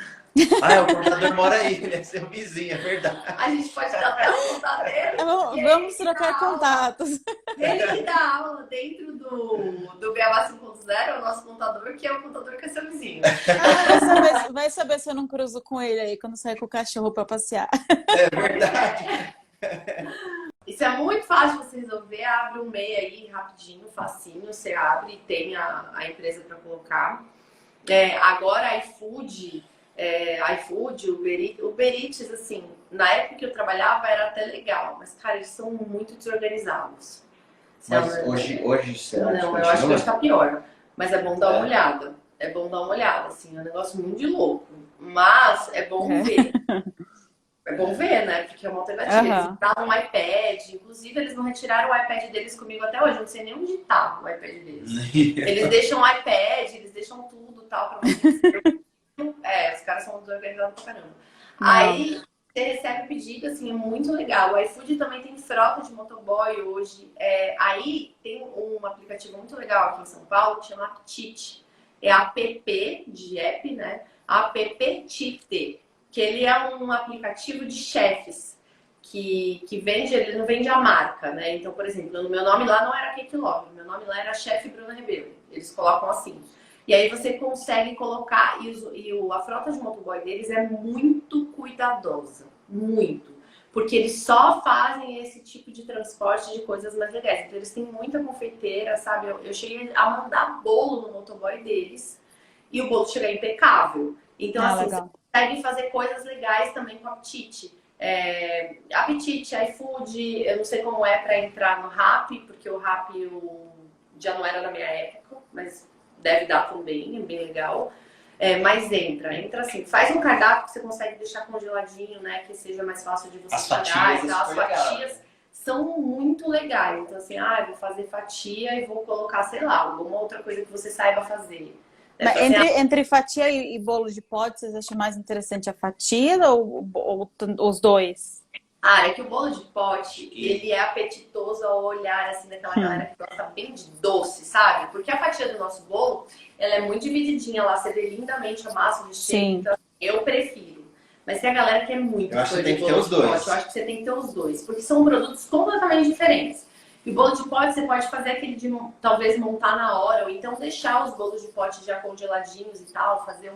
Ah, o contador mora aí, ele é seu vizinho, é verdade. A gente pode dar até o contato dele. Vamos trocar contatos. Ele que dá aula dentro do Beabá 5.0, é o nosso contador, que é o contador que é seu vizinho. Vai saber se eu não cruzo com ele aí quando sair com o cachorro para passear. É verdade. Isso é muito fácil de você resolver. Abre um MEI aí rapidinho, facinho. Você abre e tem a empresa para colocar. Agora, iFood, Uber Eats, assim, na época que eu trabalhava era até legal, mas, cara, eles são muito desorganizados. Mas hoje será Não, que eu acho que continua? hoje tá pior. Mas é bom dar uma olhada. É bom dar uma olhada, assim, é um negócio muito de louco. Mas é bom ver. É bom ver, né? Porque é uma alternativa. Eles davam um iPad, inclusive eles não retiraram o iPad deles comigo até hoje. Eu não sei nem onde tá o iPad deles. Eles deixam o iPad, eles deixam tudo tal pra vocês. Os caras são desorganizados pra caramba. Aí você recebe o pedido, assim, é muito legal. O iFood também tem frota de motoboy hoje. Aí tem um aplicativo muito legal aqui em São Paulo que chama Aptite. É app de app, né? Aptite. Que ele é um aplicativo de chefes que vende, ele não vende a marca, né? Então, por exemplo, no meu nome lá não era Cake Love, meu nome lá era Chefe Bruna Ribeiro. Eles colocam assim. E aí você consegue colocar, a frota de motoboy deles é muito cuidadosa, muito. Porque eles só fazem esse tipo de transporte de coisas mais legais. Então eles têm muita confeiteira, sabe? Eu cheguei a mandar bolo no motoboy deles e o bolo chega impecável. Então, assim, legal. você consegue fazer coisas legais também com Aptite. Aptite, iFood, eu não sei como é para entrar no Rappi, porque o Rappi já não era da minha época, mas deve dar também, é bem legal. Mas entra assim, faz um cardápio que você consegue deixar congeladinho, né? Que seja mais fácil de você pagar e tal. As fatias são muito legais. Então, assim, vou fazer fatia e vou colocar, sei lá, alguma outra coisa que você saiba fazer. Mas entre fatia e bolo de pote, vocês acham mais interessante a fatia ou os dois? É que o bolo de pote, ele é apetitoso ao olhar, assim, daquela galera que gosta bem de doce, sabe? Porque a fatia do nosso bolo, ela é muito divididinha lá, você vê lindamente a massa de cheiro, então eu prefiro. Mas tem a galera que é muito fã de bolo de pote, eu acho que você tem que ter os dois, porque são produtos completamente diferentes. E o bolo de pote você pode fazer aquele de talvez montar na hora, ou então deixar os bolos de pote já congeladinhos e tal, fazer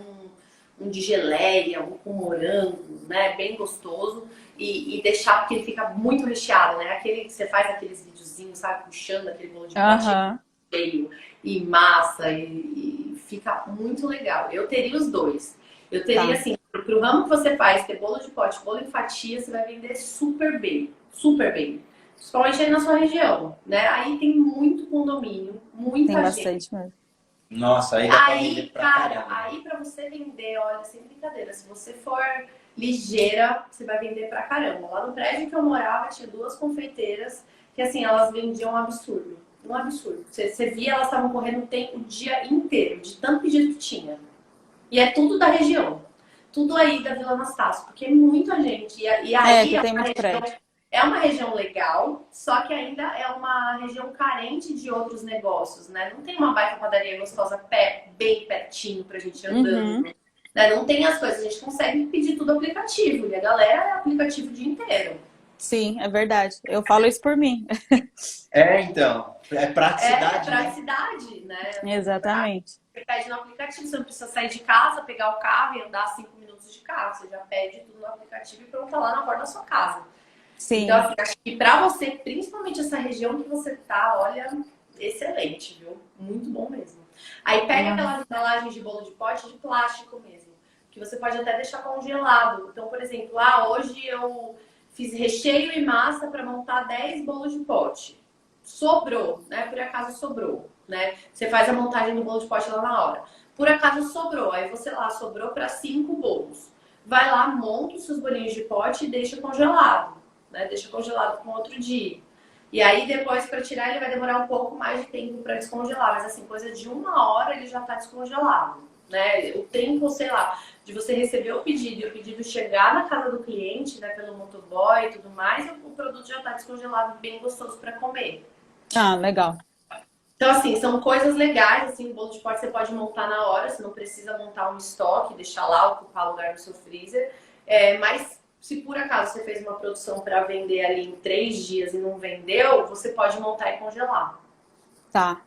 um de geleia, um com morango, né? Bem gostoso. E deixar, porque ele fica muito recheado, né? Aquele que você faz aqueles videozinhos, sabe? Puxando aquele bolo de pote Aham. cheio e massa, e fica muito legal. Eu teria os dois. Eu teria, Tá. assim, pro ramo que você faz, ter bolo de pote, bolo em fatia, você vai vender super bem. Super bem. Principalmente aí na sua região, né? Aí tem muito condomínio, Tem muita gente. bastante mesmo. Nossa, aí dá pra vender Aí, pra cara, caramba. aí pra você vender, olha, sem brincadeira, se você for ligeira, você vai vender pra caramba. Lá no prédio que eu morava, tinha duas confeiteiras que, assim, elas vendiam um absurdo. Um absurdo. Você via, elas estavam correndo o dia inteiro, de tanto pedido que tinha. E é tudo da região. Tudo aí da Vila Anastácio, porque é muita gente. E É, aí que é tem uma muito região, prédio. é uma região legal, só que ainda é uma região carente de outros negócios, né? Não tem uma baita padaria gostosa bem pertinho pra gente andando. Uhum. Né? Não tem as coisas, a gente consegue pedir tudo aplicativo. E a galera é aplicativo o dia inteiro. Sim, é verdade. Eu falo isso por mim. É, então, é É praticidade, né? praticidade, né? Exatamente. Você pede no aplicativo, você não precisa sair de casa, pegar o carro e andar 5 minutos de carro. Você já pede tudo no aplicativo e pronto, tá lá na porta da sua casa. Então, Sim. assim, acho que pra você, principalmente essa região que você tá, olha, excelente, viu? Muito bom mesmo. Aí pega Ah, aquelas embalagens de bolo de pote de plástico mesmo, que você pode até deixar congelado. Então, por exemplo, hoje eu fiz recheio e massa para montar 10 bolos de pote. Sobrou, né? Por acaso sobrou, né? Você faz a montagem do bolo de pote lá na hora. Por acaso sobrou, aí você lá sobrou para 5 bolos. Vai lá, monta os seus bolinhos de pote e deixa congelado, né? Deixa congelado com outro dia. E aí depois para tirar ele vai demorar um pouco mais de tempo para descongelar, mas assim, coisa de 1 hora ele já está descongelado, né? O tempo, sei lá, de você receber o pedido e o pedido chegar na casa do cliente, né, pelo motoboy e tudo mais, o produto já está descongelado, bem gostoso para comer. ah, legal. Então, assim, são coisas legais, assim, o bolo de pote você pode montar na hora, você não precisa montar um estoque, deixar lá, ocupar lugar no seu freezer. Mas se por acaso você fez uma produção para vender ali em 3 dias e não vendeu, você pode montar e congelar. Tá.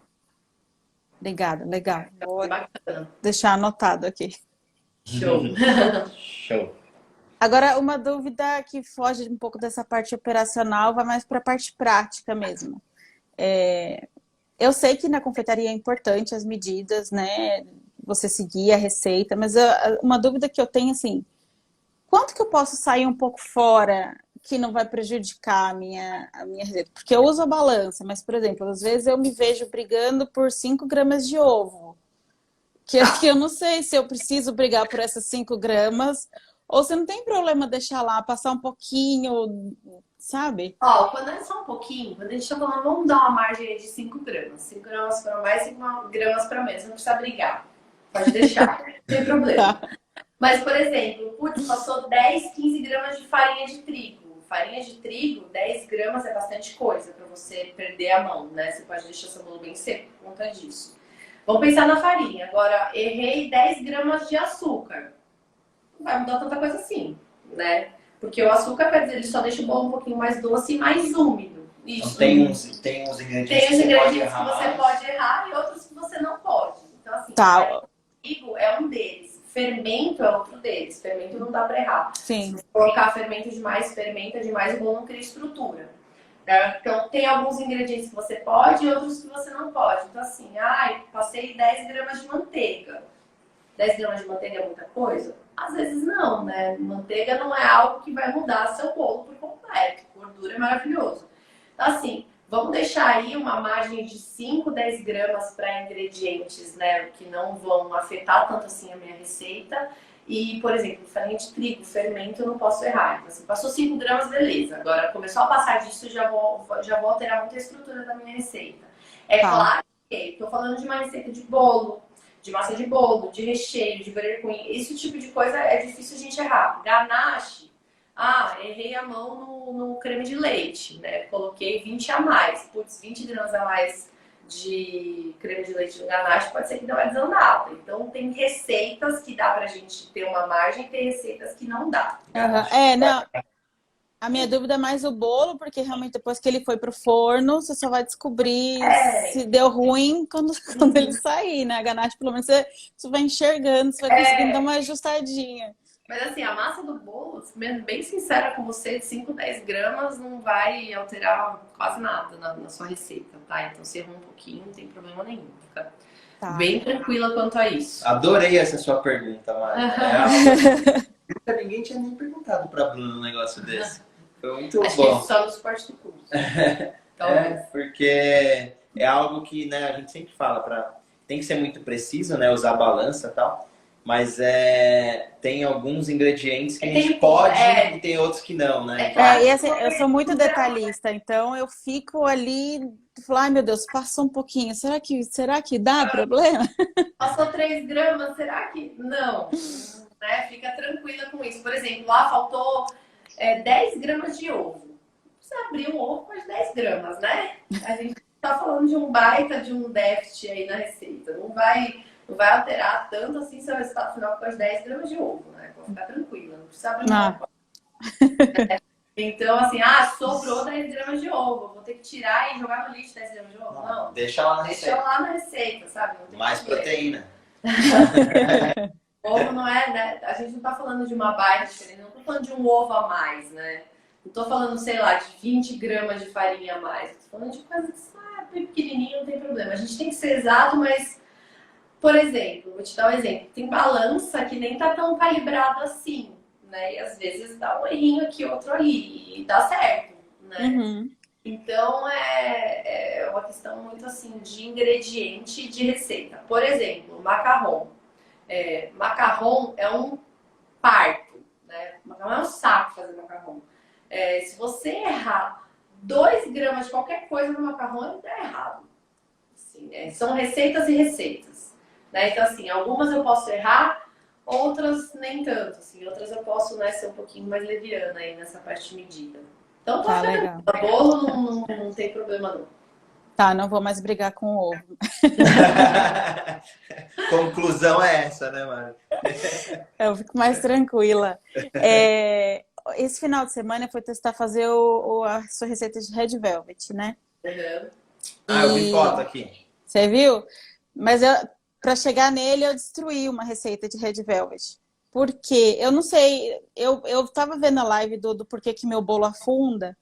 Obrigada, legal. É Vou bacana. deixar anotado aqui. Show. Show. Agora, uma dúvida que foge um pouco dessa parte operacional, vai mais para a parte prática mesmo. Eu sei que na confeitaria é importante as medidas, né? Você seguir a receita, mas uma dúvida que eu tenho, assim, quanto que eu posso sair um pouco fora que não vai prejudicar a minha receita? Porque eu uso a balança, mas, por exemplo, às vezes eu me vejo brigando por 5 gramas de ovo. Que eu não sei se eu preciso brigar por essas 5 gramas ou se não tem problema deixar lá, passar um pouquinho, sabe? Ó, quando é só um pouquinho, quando a gente tá falando, vamos dar uma margem aí de 5 gramas. 5 gramas para mais, 5 gramas para menos. Não precisa brigar. Pode deixar, não tem problema. Tá, Mas, por exemplo, putz, passou 10, 15 gramas de farinha de trigo. Farinha de trigo, 10 gramas é bastante coisa para você perder a mão, né? Você pode deixar seu bolo bem seco por conta disso. Vamos pensar na farinha. Agora, errei 10 gramas de açúcar. Não vai mudar tanta coisa assim, né? Porque o açúcar, quer dizer, ele só deixa o bolo um pouquinho mais doce e mais úmido. Então Isso. tem uns ingredientes Tem que os você pode ingredientes que você errar. pode errar e outros que você não pode. Então, assim, tá, trigo é um deles. Fermento é outro deles. Fermento não dá pra errar. sim. Se colocar fermento demais, fermenta demais, o bolo não cria estrutura. Né? Então, tem alguns ingredientes que você pode e outros que você não pode. Então, assim, passei 10 gramas de manteiga. 10 gramas de manteiga é muita coisa? Às vezes não, né? Manteiga não é algo que vai mudar seu bolo por completo. Gordura é maravilhoso. Então, assim, vamos deixar aí uma margem de 5, 10 gramas para ingredientes, né? Que não vão afetar tanto assim a minha receita. E, por exemplo, farinha de trigo, fermento, eu não posso errar. Então, assim, passou 5 gramas, beleza. Agora, começou a passar disso, já vou alterar muito a estrutura da minha receita. É Tá. claro que estou falando de uma receita de bolo, de massa de bolo, de recheio, de beurre com esse tipo de coisa é difícil a gente errar. Ganache, errei a mão no creme de leite, né? Coloquei 20 a mais. Putz, 20 gramas a mais de creme de leite no ganache pode ser que não é desandado. Então tem receitas que dá pra gente ter uma margem e tem receitas que não dá. Aham. Não. A minha dúvida é mais o bolo, porque realmente depois que ele foi pro forno, você só vai descobrir se deu ruim quando ele sair, né? A ganache, pelo menos, você vai enxergando, você vai conseguindo dar uma ajustadinha. Mas assim, a massa do bolo, sendo bem sincera com você, de 5, 10 gramas não vai alterar quase nada na sua receita, tá? Então se errar um pouquinho, não tem problema nenhum. Fica bem tranquila quanto a isso. Adorei essa sua pergunta, Mari. Nunca ninguém tinha nem perguntado pra Bruna um negócio desse. Foi muito Acho bom. que só no suporte do curso. Porque é algo que, né, a gente sempre fala, tem que ser muito preciso, né, usar balança e tal, mas tem alguns ingredientes que a gente pode e tem outros que não, né? E assim, eu sou muito detalhista, então eu fico ali, falo, ai meu Deus, passou um pouquinho, será que dá problema? Passou 3 gramas, será que não? Né? Fica tranquila com isso. Por exemplo, lá faltou 10 gramas de ovo. Você abriu um ovo com as 10 gramas, né? A gente tá falando de um baita, de um déficit aí na receita. Não vai alterar tanto assim seu resultado final com as 10 gramas de ovo, né? Pode ficar tranquila, não precisa abrir um ovo. Então, assim, sobrou 10 gramas de ovo. Vou ter que tirar e jogar no lixo 10 gramas de ovo? Não. Deixa lá na receita. Deixa lá na receita, sabe? Não tem mais proteína. Ovo não é, né? A gente não tá falando de uma baita diferença, não tô falando de um ovo a mais, né? Não tô falando, sei lá, de 20 gramas de farinha a mais. Tô falando de coisa bem pequenininho, não tem problema. A gente tem que ser exato, mas, por exemplo, vou te dar um exemplo. Tem balança que nem tá tão calibrado assim, né? E às vezes dá um errinho aqui, outro ali, e dá certo, né? Uhum. Então, é uma questão muito assim de ingrediente e de receita. Por exemplo, macarrão. Macarrão é um parto, né? Macarrão é um saco fazer macarrão. Se você errar 2 gramas de qualquer coisa no macarrão, ele dá errado. Assim, são receitas e receitas, né? Então, assim, algumas eu posso errar, outras nem tanto. Assim, outras eu posso, né, ser um pouquinho mais leviana aí nessa parte de medida. Então, legal. O bolo não tem problema, não. Tá, não vou mais brigar com o ovo. Conclusão é essa, né, Mari? Eu fico mais tranquila. Esse final de semana foi testar fazer a sua receita de Red Velvet, né? Uhum. Eu vi foto aqui. Você viu? Mas para chegar nele, eu destruí uma receita de Red Velvet. Por quê? Eu não sei. Eu tava vendo a live do porquê que meu bolo afunda.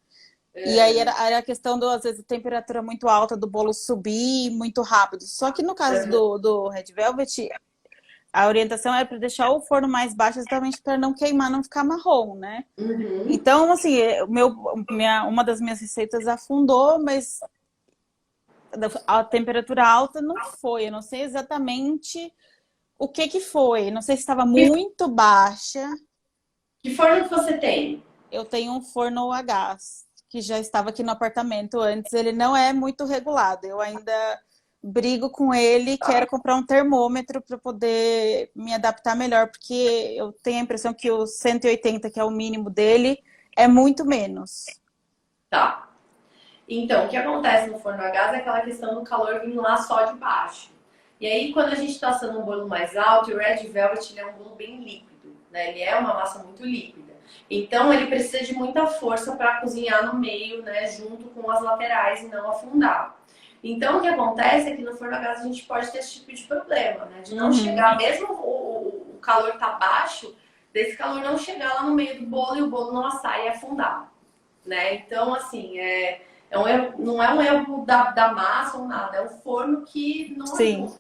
E aí era a questão às vezes, a temperatura muito alta do bolo subir muito rápido. Só que no caso do Red Velvet, a orientação é para deixar o forno mais baixo exatamente para não queimar, não ficar marrom, né? Uhum. Então, assim, uma das minhas receitas afundou, mas a temperatura alta não foi. Eu não sei exatamente o que foi. Não sei se estava muito baixa. Que forno que você tem? Eu tenho um forno a gás, que já estava aqui no apartamento antes. Ele não é muito regulado. Eu ainda brigo com ele, quero comprar um termômetro para poder me adaptar melhor, porque eu tenho a impressão que o 180, que é o mínimo dele, é muito menos. Tá. Então, o que acontece no forno a gás é aquela questão do calor vindo lá só de baixo. E aí, quando a gente está assando um bolo mais alto, o Red Velvet ele é um bolo bem líquido, né? Ele é uma massa muito líquida. Então, ele precisa de muita força para cozinhar no meio, né? Junto com as laterais e não afundar. Então, o que acontece é que no forno a gás a gente pode ter esse tipo de problema, né? De não chegar, mesmo o calor tá baixo, desse calor não chegar lá no meio do bolo e o bolo não assar e afundar, né? Então, assim, não é um erro da massa ou nada, é o forno que não Sim.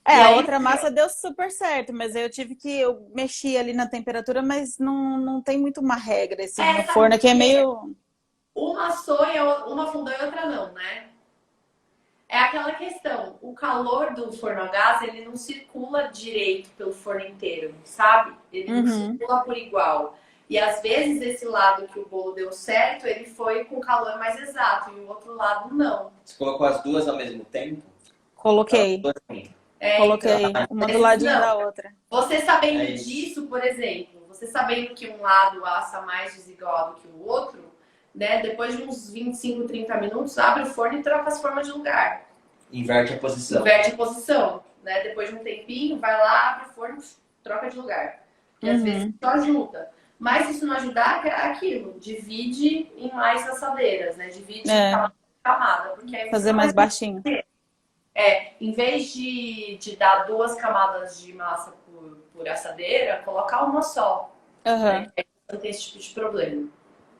a outra massa deu super certo, mas eu tive que mexer ali na temperatura, mas não tem muito uma regra, assim, no forno aqui é meio... Uma assou e uma afundou e outra não, né? É aquela questão, o calor do forno a gás, ele não circula direito pelo forno inteiro, sabe? Ele não circula por igual. E às vezes esse lado que o bolo deu certo, ele foi com calor mais exato e o outro lado não. Você colocou as duas ao mesmo tempo? Coloquei. Coloquei uma do ladinho da outra. Você sabendo disso, por exemplo, você sabendo que um lado assa mais desigual do que o outro, né? Depois de uns 25, 30 minutos, abre o forno e troca as formas de lugar. Inverte a posição. Inverte a posição, né? Depois de um tempinho, vai lá, abre o forno, troca de lugar. Porque às vezes só ajuda. Mas se isso não ajudar, é aquilo. Divide em mais assadeiras, né? Divide em É, camada, camada, porque aí você fazer não mais vai baixinho. em vez de dar 2 camadas de massa por assadeira, colocar uma só, né? Aham. Aí não tem esse tipo de problema.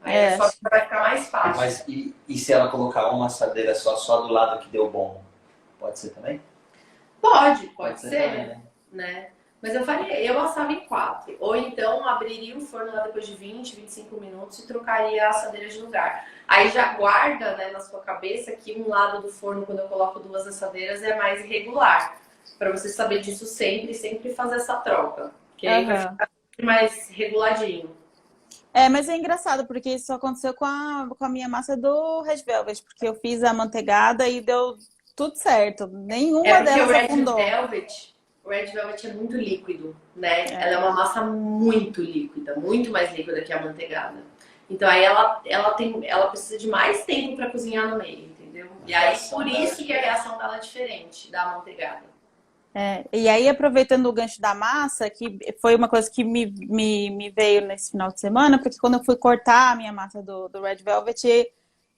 Aí a É, sua vida vai ficar mais fácil. Mas e se ela colocar uma assadeira só do lado que deu bom? Pode ser também? Pode ser ser, também, né? né? Mas eu assava em 4. Ou então abriria o forno lá depois de 20, 25 minutos e trocaria a assadeira de lugar. Aí já guarda, né, na sua cabeça que um lado do forno, quando eu coloco 2 assadeiras, é mais irregular. Para você saber disso sempre fazer essa troca. Que aí vai aham. ficar mais reguladinho. É, mas é engraçado, porque isso aconteceu com a minha massa do Red Velvet, porque eu fiz a manteigada e deu tudo certo. É Nenhuma porque delas afundou. O Red Velvet é muito líquido, né? Ela é É, uma massa muito líquida, muito mais líquida que a manteigada. Então aí ela precisa de mais tempo para cozinhar no meio, entendeu? E aí por isso que a reação dela é diferente da manteigada. E aí, aproveitando o gancho da massa, que foi uma coisa que me veio nesse final de semana, porque quando eu fui cortar a minha massa do Red Velvet,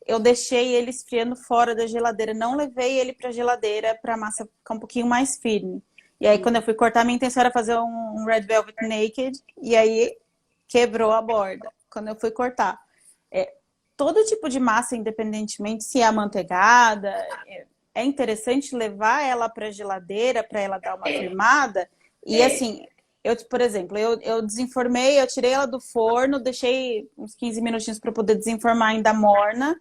eu deixei ele esfriando fora da geladeira. Não levei ele para a geladeira para a massa ficar um pouquinho mais firme. E aí, quando eu fui cortar, minha intenção era fazer um Red Velvet Naked, e aí quebrou a borda quando eu fui cortar. É, todo tipo de massa, independentemente se é amanteigada, é interessante levar ela para a geladeira para ela dar uma firmada. E É. assim, por exemplo, eu desenformei, eu tirei ela do forno, deixei uns 15 minutinhos para poder desenformar ainda morna.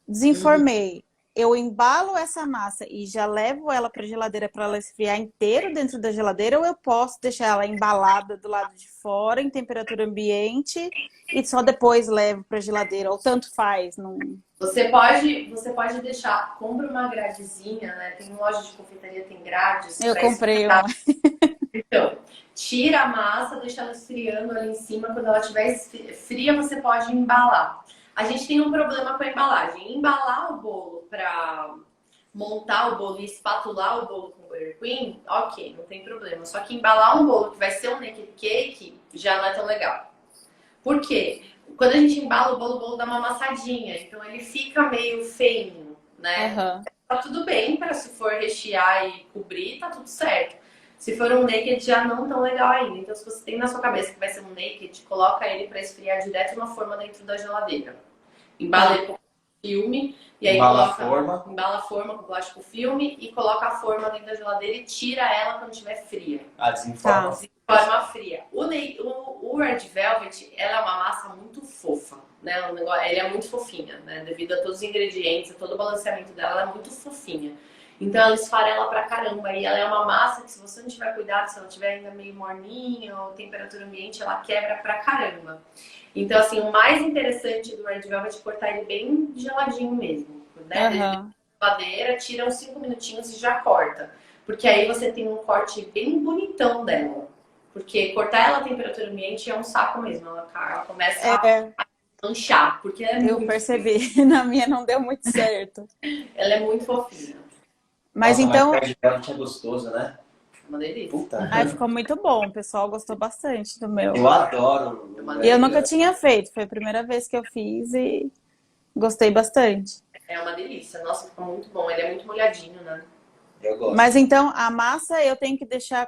Desenformei. Eu embalo essa massa e já levo ela para a geladeira para ela esfriar inteiro dentro da geladeira, ou eu posso deixar ela embalada do lado de fora, em temperatura ambiente, e só depois levo para a geladeira, ou tanto faz. Não... Você pode deixar, compra uma gradezinha, né? Tem loja de confeitaria, tem grades Eu para comprei esfriar. uma. Então, tira a massa, deixa ela esfriando ali em cima. Quando ela estiver fria, você pode embalar. A gente tem um problema com a embalagem. Embalar o bolo para montar o bolo e espatular o bolo com Butter Queen, ok, não tem problema. Só que embalar um bolo que vai ser um naked cake já não é tão legal. Por quê? Quando a gente embala o bolo dá uma amassadinha. Então ele fica meio feinho, né? Uhum. Tá tudo bem para se for rechear e cobrir, tá tudo certo. Se for um naked, já não tão legal ainda. Então, se você tem na sua cabeça que vai ser um naked, coloca ele para esfriar direto na forma dentro da geladeira. Embala ele com filme e aí embala a forma com plástico filme e coloca a forma dentro da geladeira e tira ela quando estiver fria. Desenforma. Desenforma fria. O Red Velvet, ela é uma massa muito fofa, né? Ela é muito fofinha, né? Devido a todos os ingredientes, a todo o balanceamento dela, ela é muito fofinha. Então ela esfarela pra caramba. E ela é uma massa que, se você não tiver cuidado, se ela estiver ainda meio morninha ou temperatura ambiente, ela quebra pra caramba. Então, assim, o mais interessante do Red Velvet é cortar ele bem geladinho mesmo, né? Uhum. Geladeira, tira uns 5 minutinhos e já corta. Porque aí você tem um corte bem bonitão dela. Porque cortar ela a temperatura ambiente é um saco mesmo. Ela começa a manchar, porque ela é Eu percebi. Na minha não deu muito certo. ela é muito fofinha. Mas Nossa, então. Mas Red Velvet é gostoso, né? Uma delícia. Puta. Ai, ficou muito bom. O pessoal gostou bastante do meu. Eu adoro. E eu nunca tinha feito. Foi a primeira vez que eu fiz e gostei bastante. É uma delícia. Nossa, ficou muito bom. Ele é muito molhadinho, né? Eu gosto. Mas então, a massa eu tenho que deixar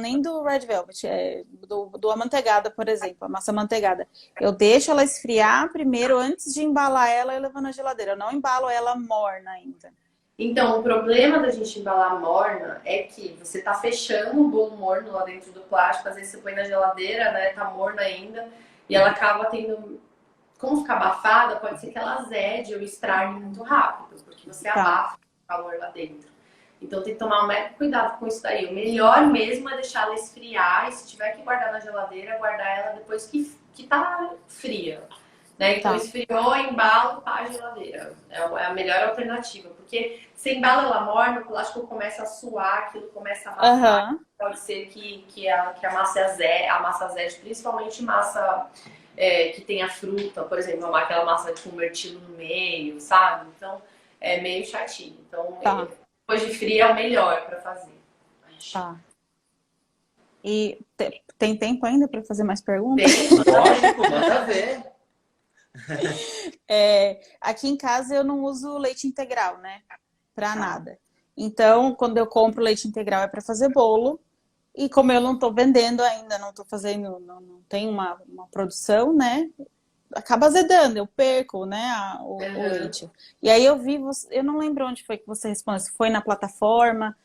nem do Red Velvet, do amanteigada, por exemplo, a massa amanteigada. Eu deixo ela esfriar primeiro, antes de embalar ela e levar na geladeira. Eu não embalo ela morna ainda. Então, o problema da gente embalar morna é que você tá fechando o bolo morno lá dentro do plástico, às vezes você põe na geladeira, né, tá morna ainda, e ela acaba tendo... Como fica abafada, pode ser que ela azede ou estrague muito rápido, porque você abafa o calor lá dentro. Então tem que tomar um mega cuidado com isso daí. O melhor mesmo é deixar ela esfriar, e se tiver que guardar na geladeira, guardar ela depois que tá fria. Né? Então esfriou, embalo, tá a geladeira. É a melhor alternativa. Porque se embala ela morna, o plástico começa a suar, aquilo começa a amassar. Pode ser que a massa azede, principalmente massa que tenha fruta, por exemplo, aquela massa com mirtilo no meio, sabe? Então é meio chatinho. Então depois de fria é o melhor para fazer. Tá. E tem tempo ainda para fazer mais perguntas? Lógico, manda ver. Aqui em casa eu não uso leite integral, né? Para nada. Então, quando eu compro leite integral é para fazer bolo. E como eu não estou vendendo ainda, não estou fazendo, não tem uma produção, né? Acaba azedando, eu perco, né, o leite. E aí eu vi, eu não lembro onde foi que você respondeu, se foi na plataforma,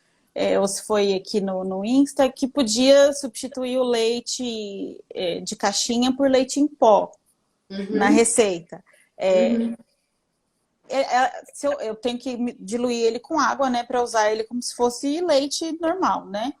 ou se foi aqui no Insta, que podia substituir o leite de caixinha por leite em pó na receita. Se eu tenho que diluir ele com água, né, para usar ele como se fosse leite normal, né?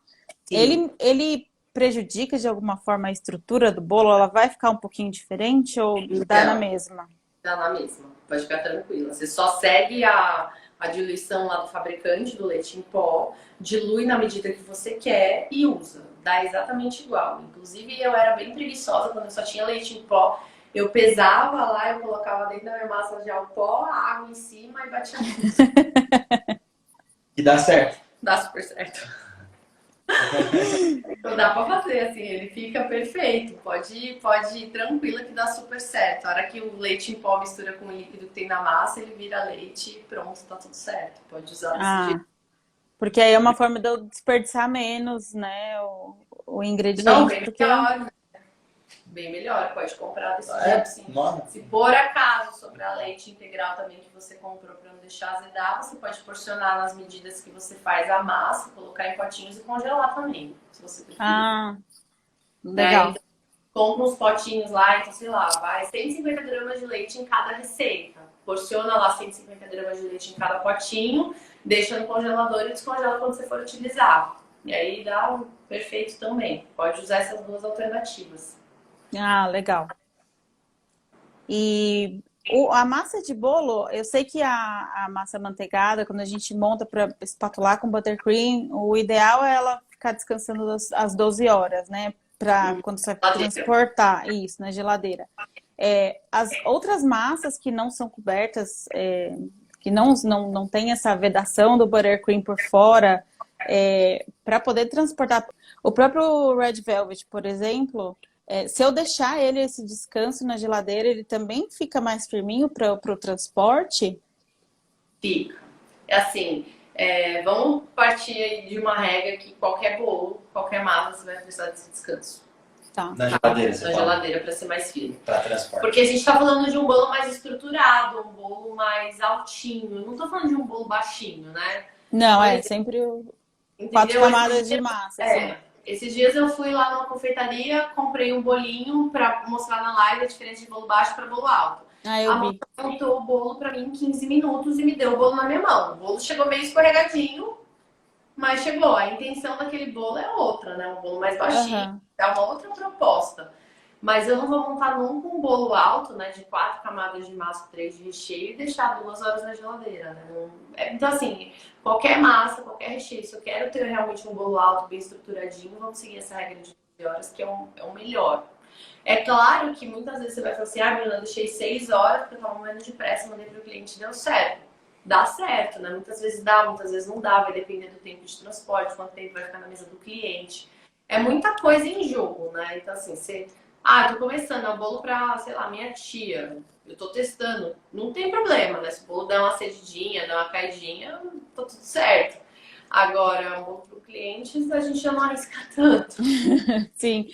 Ele prejudica de alguma forma a estrutura do bolo? Ela vai ficar um pouquinho diferente ou dá na mesma? Dá na mesma, pode ficar tranquila. Você só segue a diluição lá do fabricante do leite em pó, dilui na medida que você quer e usa. Dá exatamente igual. Inclusive, eu era bem preguiçosa quando eu só tinha leite em pó. Eu pesava lá, eu colocava dentro da minha massa de pó, a água em cima e batia tudo. E dá certo. Dá super certo. Então dá pra fazer, assim, ele fica perfeito. Pode ir tranquila que dá super certo. A hora que o leite em pó mistura com o líquido que tem na massa, ele vira leite e pronto, tá tudo certo. Pode usar desse jeito. Porque aí é uma forma de eu desperdiçar menos, né, o ingrediente. Não, bem melhor, né? Bem melhor, pode comprar desse jeito, sim. Se por acaso sobrar leite integral também que você comprou para não deixar azedar, você pode porcionar nas medidas que você faz a massa, colocar em potinhos e congelar também, se você preferir. Legal. Né? Então, compra uns potinhos lá, então sei lá, vai 150 gramas de leite em cada receita. Porciona lá 150 gramas de leite em cada potinho, deixa no congelador e descongela quando você for utilizar. E aí dá um perfeito também. Pode usar essas duas alternativas. Legal. E a massa de bolo, eu sei que a massa manteigada, quando a gente monta para espatular com buttercream, o ideal é ela ficar descansando as 12 horas, né? Para quando você vai transportar isso na geladeira. As outras massas que não são cobertas, que não tem essa vedação do buttercream por fora, para poder transportar. O próprio Red Velvet, por exemplo, se eu deixar ele esse descanso na geladeira, ele também fica mais firminho para o transporte? Fica. Assim, vamos partir de uma regra que qualquer bolo, qualquer massa, você vai precisar desse descanso. Tá. Na geladeira, você Na geladeira, para ser mais firme. Para transporte. Porque a gente tá falando de um bolo mais estruturado, um bolo mais altinho. Não tô falando de um bolo baixinho, né? Não, sempre 4 camadas de massa. Assim. Esses dias eu fui lá numa confeitaria, comprei um bolinho pra mostrar na live a diferença de bolo baixo para bolo alto. Eu vi. A moça montou o bolo pra mim em 15 minutos e me deu o bolo na minha mão. O bolo chegou meio escorregadinho, mas chegou. A intenção daquele bolo é outra, né? Um bolo mais baixinho. É uma outra proposta. Mas eu não vou montar nunca um bolo alto, né? De 4 camadas de massa, 3 de recheio e deixar 2 horas na geladeira, né? Então, assim, qualquer massa, qualquer recheio, se eu quero ter realmente um bolo alto, bem estruturadinho, vamos seguir essa regra de 12 horas, que é o melhor. É claro que muitas vezes você vai falar assim, Bruna, eu deixei 6 horas porque eu tava morrendo de pressa, mandei pro cliente e deu certo. Dá certo, né? Muitas vezes dá, muitas vezes não dá, vai depender do tempo de transporte, quanto tempo vai ficar na mesa do cliente. É muita coisa em jogo, né? Então, assim, você... tô começando, é um bolo pra, sei lá, minha tia. Eu tô testando. Não tem problema, né? Se o bolo der uma cedidinha, der uma caidinha, tá tudo certo. Agora, um bolo pro cliente, a gente já não arrisca tanto. Sim.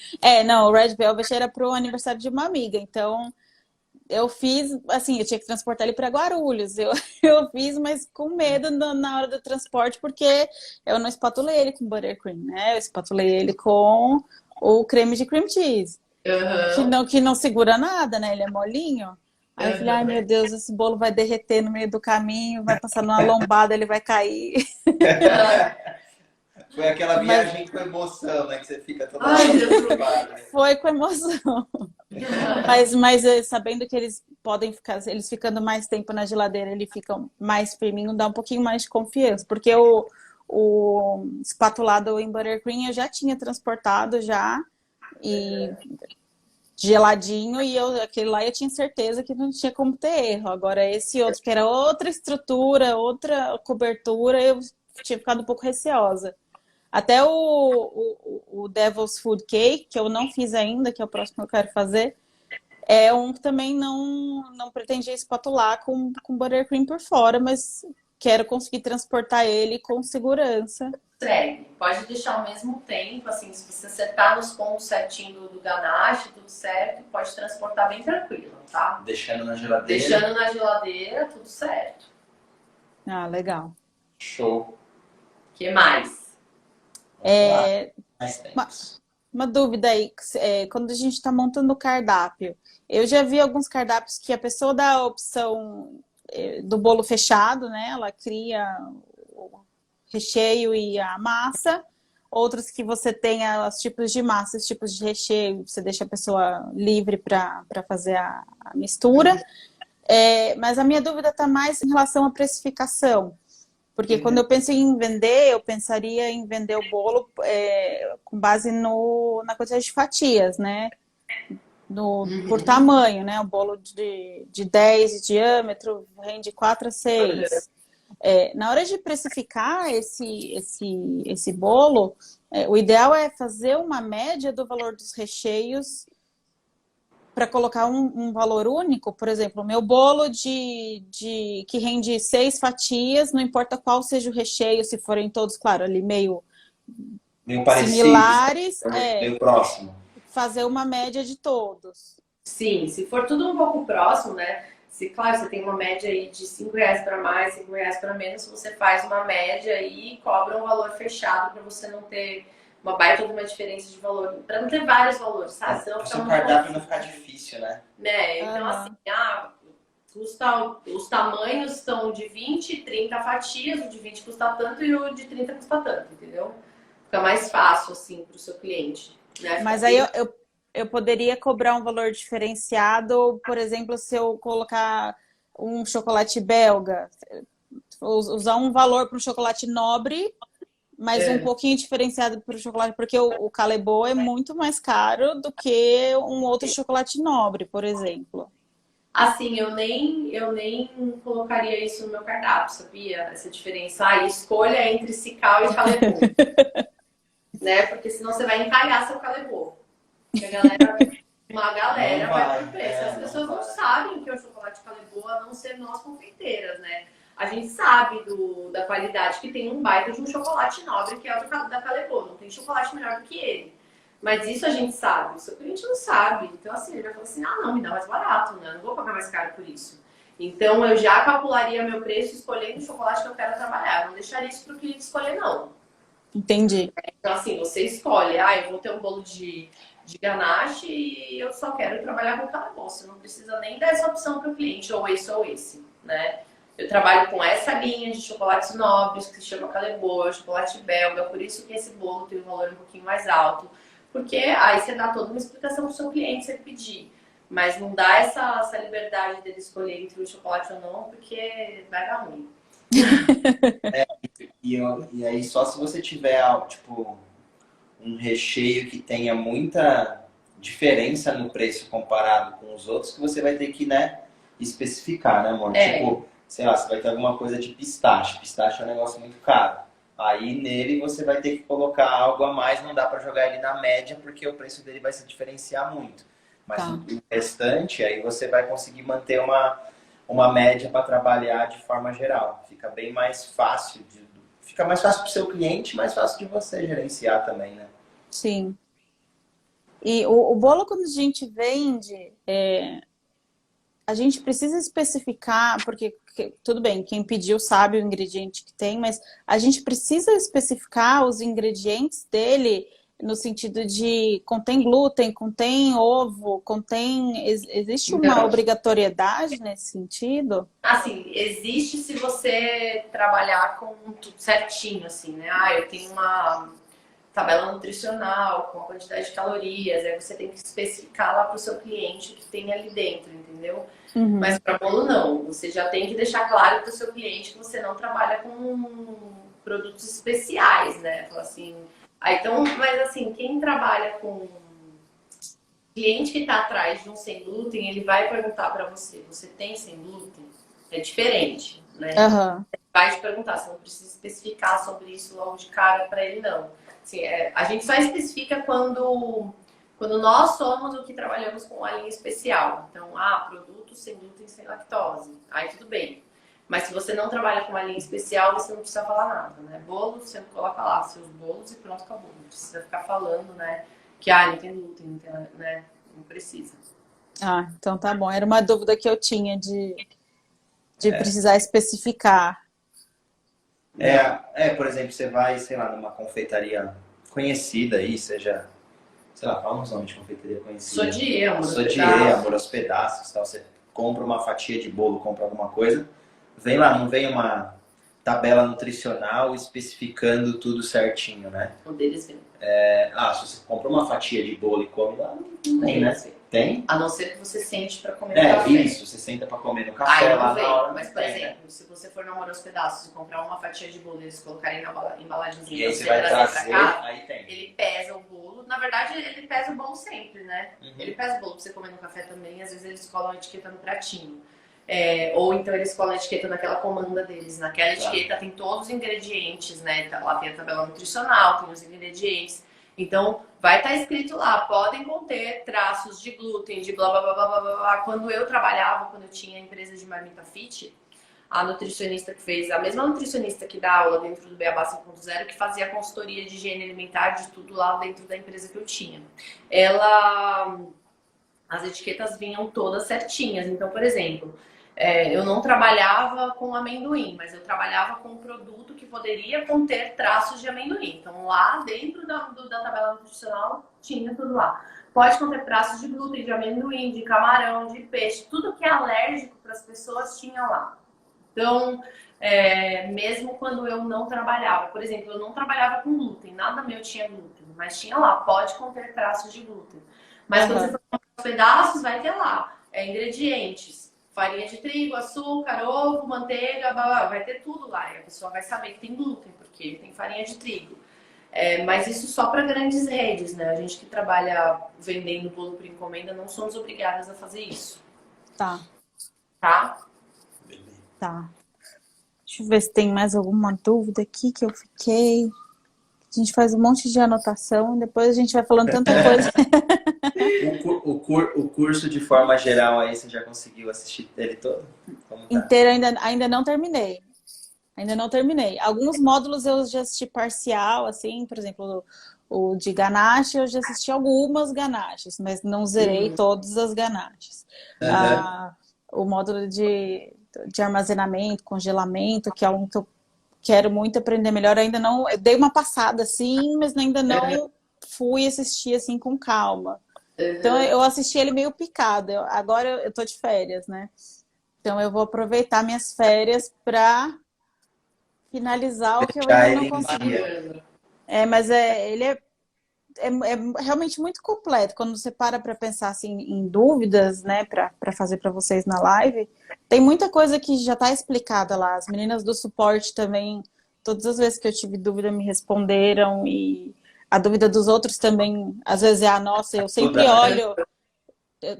Não, o Red Velvet era pro aniversário de uma amiga, então eu fiz, assim, eu tinha que transportar ele para Guarulhos. Eu fiz, mas com medo na hora do transporte, porque eu não espatulei ele com buttercream, né? Eu espatulei ele com o creme de cream cheese. Que não segura nada, né? Ele é molinho. Aí eu falei, ai meu Deus, esse bolo vai derreter no meio do caminho, vai passar numa lombada, ele vai cair. Foi aquela viagem com emoção, né? Que você fica toda preocupada. Foi com emoção. Mas sabendo que eles podem ficar, eles ficando mais tempo na geladeira, eles ficam mais firminho, dá um pouquinho mais de confiança. Porque o espatulado em buttercream eu já tinha transportado já. E geladinho, e aquele lá eu tinha certeza que não tinha como ter erro. Agora esse outro, que era outra estrutura, outra cobertura, eu tinha ficado um pouco receosa. Até o Devil's Food Cake, que eu não fiz ainda, que é o próximo que eu quero fazer, é um que também não pretendia espatular com buttercream por fora, mas quero conseguir transportar ele com segurança. Segue. Pode deixar ao mesmo tempo, assim, se você acertar nos pontos certinho do ganache, tudo certo, pode transportar bem tranquilo, tá? Deixando na geladeira. Deixando na geladeira, tudo certo. Ah, legal. Show. O que mais? Mais tempos. Uma dúvida aí, quando a gente está montando o cardápio, eu já vi alguns cardápios que a pessoa dá a opção do bolo fechado, né? Ela cria o recheio e a massa. Outros que você tem os tipos de massa, os tipos de recheio, você deixa a pessoa livre para fazer a mistura. Mas a minha dúvida está mais em relação à precificação. Porque quando eu penso em vender, eu pensaria em vender o bolo com base na quantidade de fatias, né? Por tamanho, né? O bolo de 10 de diâmetro rende 4 a 6. Na hora de precificar esse bolo, o ideal é fazer uma média do valor dos recheios para colocar um valor único. Por exemplo, o meu bolo que rende 6 fatias, não importa qual seja o recheio, se forem todos, claro, ali meio similares, meio próximo. Fazer uma média de todos. Sim, se for tudo um pouco próximo, né? Se, claro, você tem uma média aí de R$5 para mais, R$5 para menos, você faz uma média e cobra um valor fechado para você não ter uma baita de uma diferença de valor, para não ter vários valores, sabe? Senão o seu cardápio não ficar difícil, né? Então, assim, os tamanhos estão de 20 e 30 fatias, o de 20 custa tanto e o de 30 custa tanto, entendeu? Fica mais fácil, assim, para o seu cliente. Né? Mas aí eu poderia cobrar um valor diferenciado, por exemplo, se eu colocar um chocolate belga, usar um valor para o chocolate nobre, mas um pouquinho diferenciado para o chocolate, porque o Callebaut é muito mais caro do que um outro chocolate nobre, por exemplo. Assim, eu nem colocaria isso no meu cardápio, sabia? Essa diferença. Escolha entre Cical e Callebaut. Né? Porque senão você vai encalhar seu Callebaut. Uma galera vai por preço. As pessoas não sabem que é o chocolate Callebaut, a não ser nós confeiteiras, né? A gente sabe da qualidade que tem um baita de um chocolate nobre, que é o da Callebaut. Não tem chocolate melhor do que ele. Mas isso a gente sabe, o seu cliente não sabe. Então, assim, ele vai falar assim, não, me dá mais barato, né? Eu não vou pagar mais caro por isso. Então, eu já calcularia meu preço escolhendo o chocolate que eu quero trabalhar. Eu não deixaria isso para o cliente escolher, não. Entendi. Então, assim, você escolhe, eu vou ter um bolo de ganache e eu só quero trabalhar com Callebaut. Você não precisa nem dar essa opção para o cliente, ou esse, né? Eu trabalho com essa linha de chocolates nobres, que se chama Callebaut, chocolate belga, por isso que esse bolo tem um valor um pouquinho mais alto. Porque aí você dá toda uma explicação para o seu cliente se ele pedir. Mas não dá essa liberdade dele escolher entre o chocolate ou não, porque vai dar ruim. E aí só se você tiver, tipo, um recheio que tenha muita diferença no preço comparado com os outros, que você vai ter que, né, especificar, né, amor? Tipo, sei lá, você vai ter alguma coisa de pistache. Pistache é um negócio muito caro. Aí nele você vai ter que colocar algo a mais, não dá para jogar ele na média, porque o preço dele vai se diferenciar muito. Mas o restante, aí você vai conseguir manter uma média para trabalhar de forma geral. Fica bem mais fácil. Fica mais fácil para o seu cliente, mais fácil de você gerenciar também, né? Sim. E o bolo, quando a gente vende, a gente precisa especificar, porque tudo bem, quem pediu sabe o ingrediente que tem, mas a gente precisa especificar os ingredientes dele no sentido de contém glúten, contém ovo, existe uma obrigatoriedade nesse sentido? Assim, existe se você trabalhar com tudo certinho, assim, né? Eu tenho uma tabela nutricional com a quantidade de calorias, aí você tem que especificar lá para o seu cliente o que tem ali dentro, entendeu? Uhum. Mas para bolo não, você já tem que deixar claro para o seu cliente que você não trabalha com produtos especiais, né? Fala assim, então, mas assim, quem trabalha com cliente que está atrás de um sem glúten, ele vai perguntar para você tem sem glúten? É diferente, né? Uhum. vai te perguntar, você não precisa especificar sobre isso logo de cara para ele, não. Assim, a gente só especifica quando nós somos o que trabalhamos com a linha especial. Então, produtos sem glúten, sem lactose. Aí tudo bem. Mas se você não trabalha com uma linha especial, você não precisa falar nada, né? Bolo, você coloca lá seus bolos e pronto, acabou. Não precisa ficar falando, né? Que não tem glúten, não tem, né? Não precisa. Então tá bom. Era uma dúvida que eu tinha de precisar especificar. Por exemplo, você vai, sei lá, numa confeitaria conhecida aí, seja, sei lá, fala uns nomes de confeitaria conhecida. Sodier, Amor aos pedaços, tal. Você compra uma fatia de bolo, compra alguma coisa, vem lá, não vem uma tabela nutricional especificando tudo certinho, né? O deles vem. Se você compra uma fatia de bolo e come lá, não tem, né? Tem? A não ser que você sente para comer no café. Isso, você senta para comer no café lá na hora. Mas, por exemplo, se você for no Amor aos Pedaços e comprar uma fatia de bolo e eles colocarem na embalagenzinha e aí você vai trazer pra cá, aí tem. Ele pesa o bolo. Na verdade, ele pesa o bolo sempre, né? Ele pesa o bolo pra você comer no café também. Às vezes eles colam a etiqueta no pratinho. Ou então eles colam a etiqueta naquela comanda deles. Naquela etiqueta tem todos os ingredientes, né? Lá tem a tabela nutricional, tem os ingredientes. Então, vai estar escrito lá, podem conter traços de glúten, de blá, blá, blá, blá, blá, blá. Quando eu tinha a empresa de Marmita Fit, a nutricionista que fez, a mesma nutricionista que dá aula dentro do Beabá 5.0, que fazia a consultoria de higiene alimentar de tudo lá dentro da empresa que eu tinha. As etiquetas vinham todas certinhas. Então, por exemplo, eu não trabalhava com amendoim, mas eu trabalhava com um produto que poderia conter traços de amendoim. Então, lá dentro da tabela nutricional, tinha tudo lá. Pode conter traços de glúten, de amendoim, de camarão, de peixe. Tudo que é alérgico para as pessoas tinha lá. Então, mesmo quando eu não trabalhava, por exemplo, eu não trabalhava com glúten, nada meu tinha glúten, mas tinha lá, pode conter traços de glúten. Mas quando você for comprar os pedaços, vai ter lá ingredientes. Farinha de trigo, açúcar, ovo, manteiga, blá, blá, vai ter tudo lá. E a pessoa vai saber que tem glúten, porque tem farinha de trigo. Mas isso só para grandes redes, né? A gente que trabalha vendendo bolo por encomenda, não somos obrigadas a fazer isso. Tá? Tá. Deixa eu ver se tem mais alguma dúvida aqui que eu fiquei. A gente faz um monte de anotação, depois a gente vai falando tanta coisa. O curso, de forma geral, aí você já conseguiu assistir ele todo? Inteiro ainda não terminei. Alguns módulos eu já assisti parcial, assim, por exemplo, o de ganache, eu já assisti algumas ganaches, mas não zerei todas as ganaches. O módulo de armazenamento, congelamento, que é um que eu quero muito aprender melhor, ainda não... Eu dei uma passada, assim, mas ainda não fui assistir, assim, com calma. Então, eu assisti ele meio picado. Agora eu tô de férias, né? Então, eu vou aproveitar minhas férias para finalizar o que eu ainda não consegui. Mas ele é realmente muito completo. Quando você para pensar assim, em dúvidas, né, para fazer para vocês na live, tem muita coisa que já está explicada lá. As meninas do suporte também, todas as vezes que eu tive dúvida, me responderam. E a dúvida dos outros também, às vezes é a nossa. Eu sempre olho,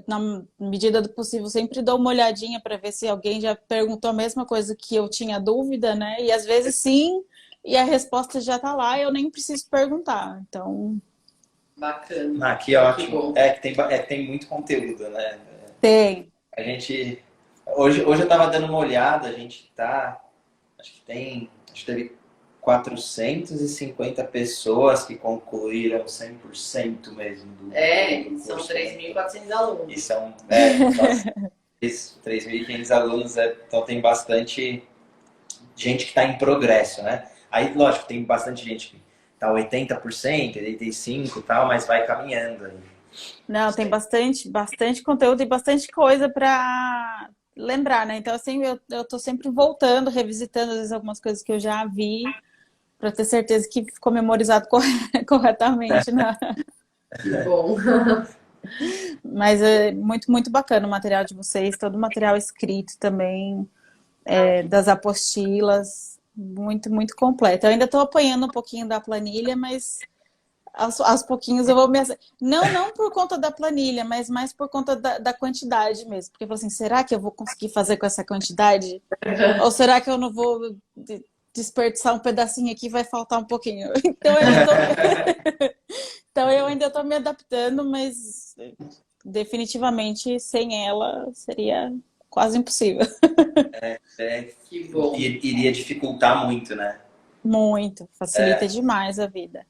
na medida do possível, sempre dou uma olhadinha para ver se alguém já perguntou a mesma coisa que eu tinha dúvida, né? E às vezes sim, e a resposta já está lá, eu nem preciso perguntar. Então... Bacana. Que ótimo. Que tem muito conteúdo, né? Tem. A gente... Hoje eu tava dando uma olhada, a gente tá... Acho que teve 450 pessoas que concluíram 100% mesmo do são 3.400 alunos. E são 3.500 alunos, então tem bastante gente que está em progresso, né? Aí, lógico, tem bastante gente que tá 80%, 85% e tal, mas vai caminhando aí. Não, tem bastante conteúdo e bastante coisa para lembrar, né? Então, assim, eu tô sempre voltando, revisitando, às vezes, algumas coisas que eu já vi, para ter certeza que ficou memorizado corretamente. Né? Que bom. Mas é muito, muito bacana o material de vocês, todo o material escrito também, das apostilas, muito, muito completo. Eu ainda estou apanhando um pouquinho da planilha, mas aos pouquinhos eu vou me... Não por conta da planilha, mas mais por conta da quantidade mesmo. Porque eu falo assim, será que eu vou conseguir fazer com essa quantidade? Ou será que eu não vou desperdiçar um pedacinho aqui e vai faltar um pouquinho? Então eu ainda tô me adaptando, mas definitivamente sem ela seria quase impossível. Que bom. Iria dificultar muito, né? Muito. Facilita demais a vida.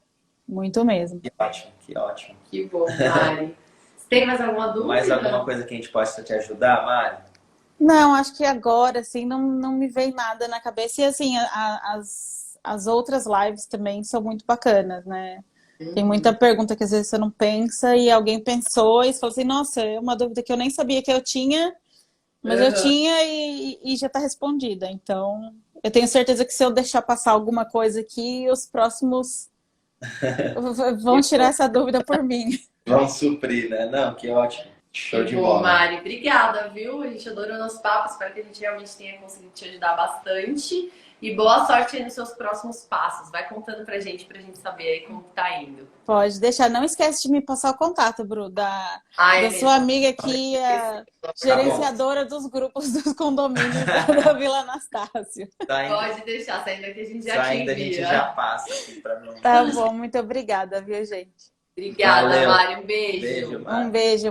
Muito mesmo. Que ótimo, que ótimo. Que bom, Mari. Tem mais alguma dúvida? Mais alguma coisa que a gente possa te ajudar, Mari? Não, acho que agora, assim, não me vem nada na cabeça. E, assim, as outras lives também são muito bacanas, né? Tem muita pergunta que às vezes você não pensa e alguém pensou e você fala assim, nossa, é uma dúvida que eu nem sabia que eu tinha, mas eu tinha e já está respondida. Então, eu tenho certeza que se eu deixar passar alguma coisa aqui, os próximos vão tirar essa dúvida por mim. Vamos suprir, né? Não, que ótimo. Show de Bom, bola. Mari, obrigada, viu? A gente adorou o nosso papo, espero que a gente realmente tenha conseguido te ajudar bastante. E boa sorte aí nos seus próximos passos. Vai contando pra gente saber aí como tá indo. Pode deixar. Não esquece de me passar o contato, Bru, da sua amiga aqui, a gerenciadora dos grupos dos condomínios da Vila Anastácio. Pode deixar, saindo aqui a gente já te envia. A gente já passa aqui pra mim. Tá bom, muito obrigada, viu, gente? Obrigada, Valeu. Mari. Um beijo. Beijo, Mari. Um beijo.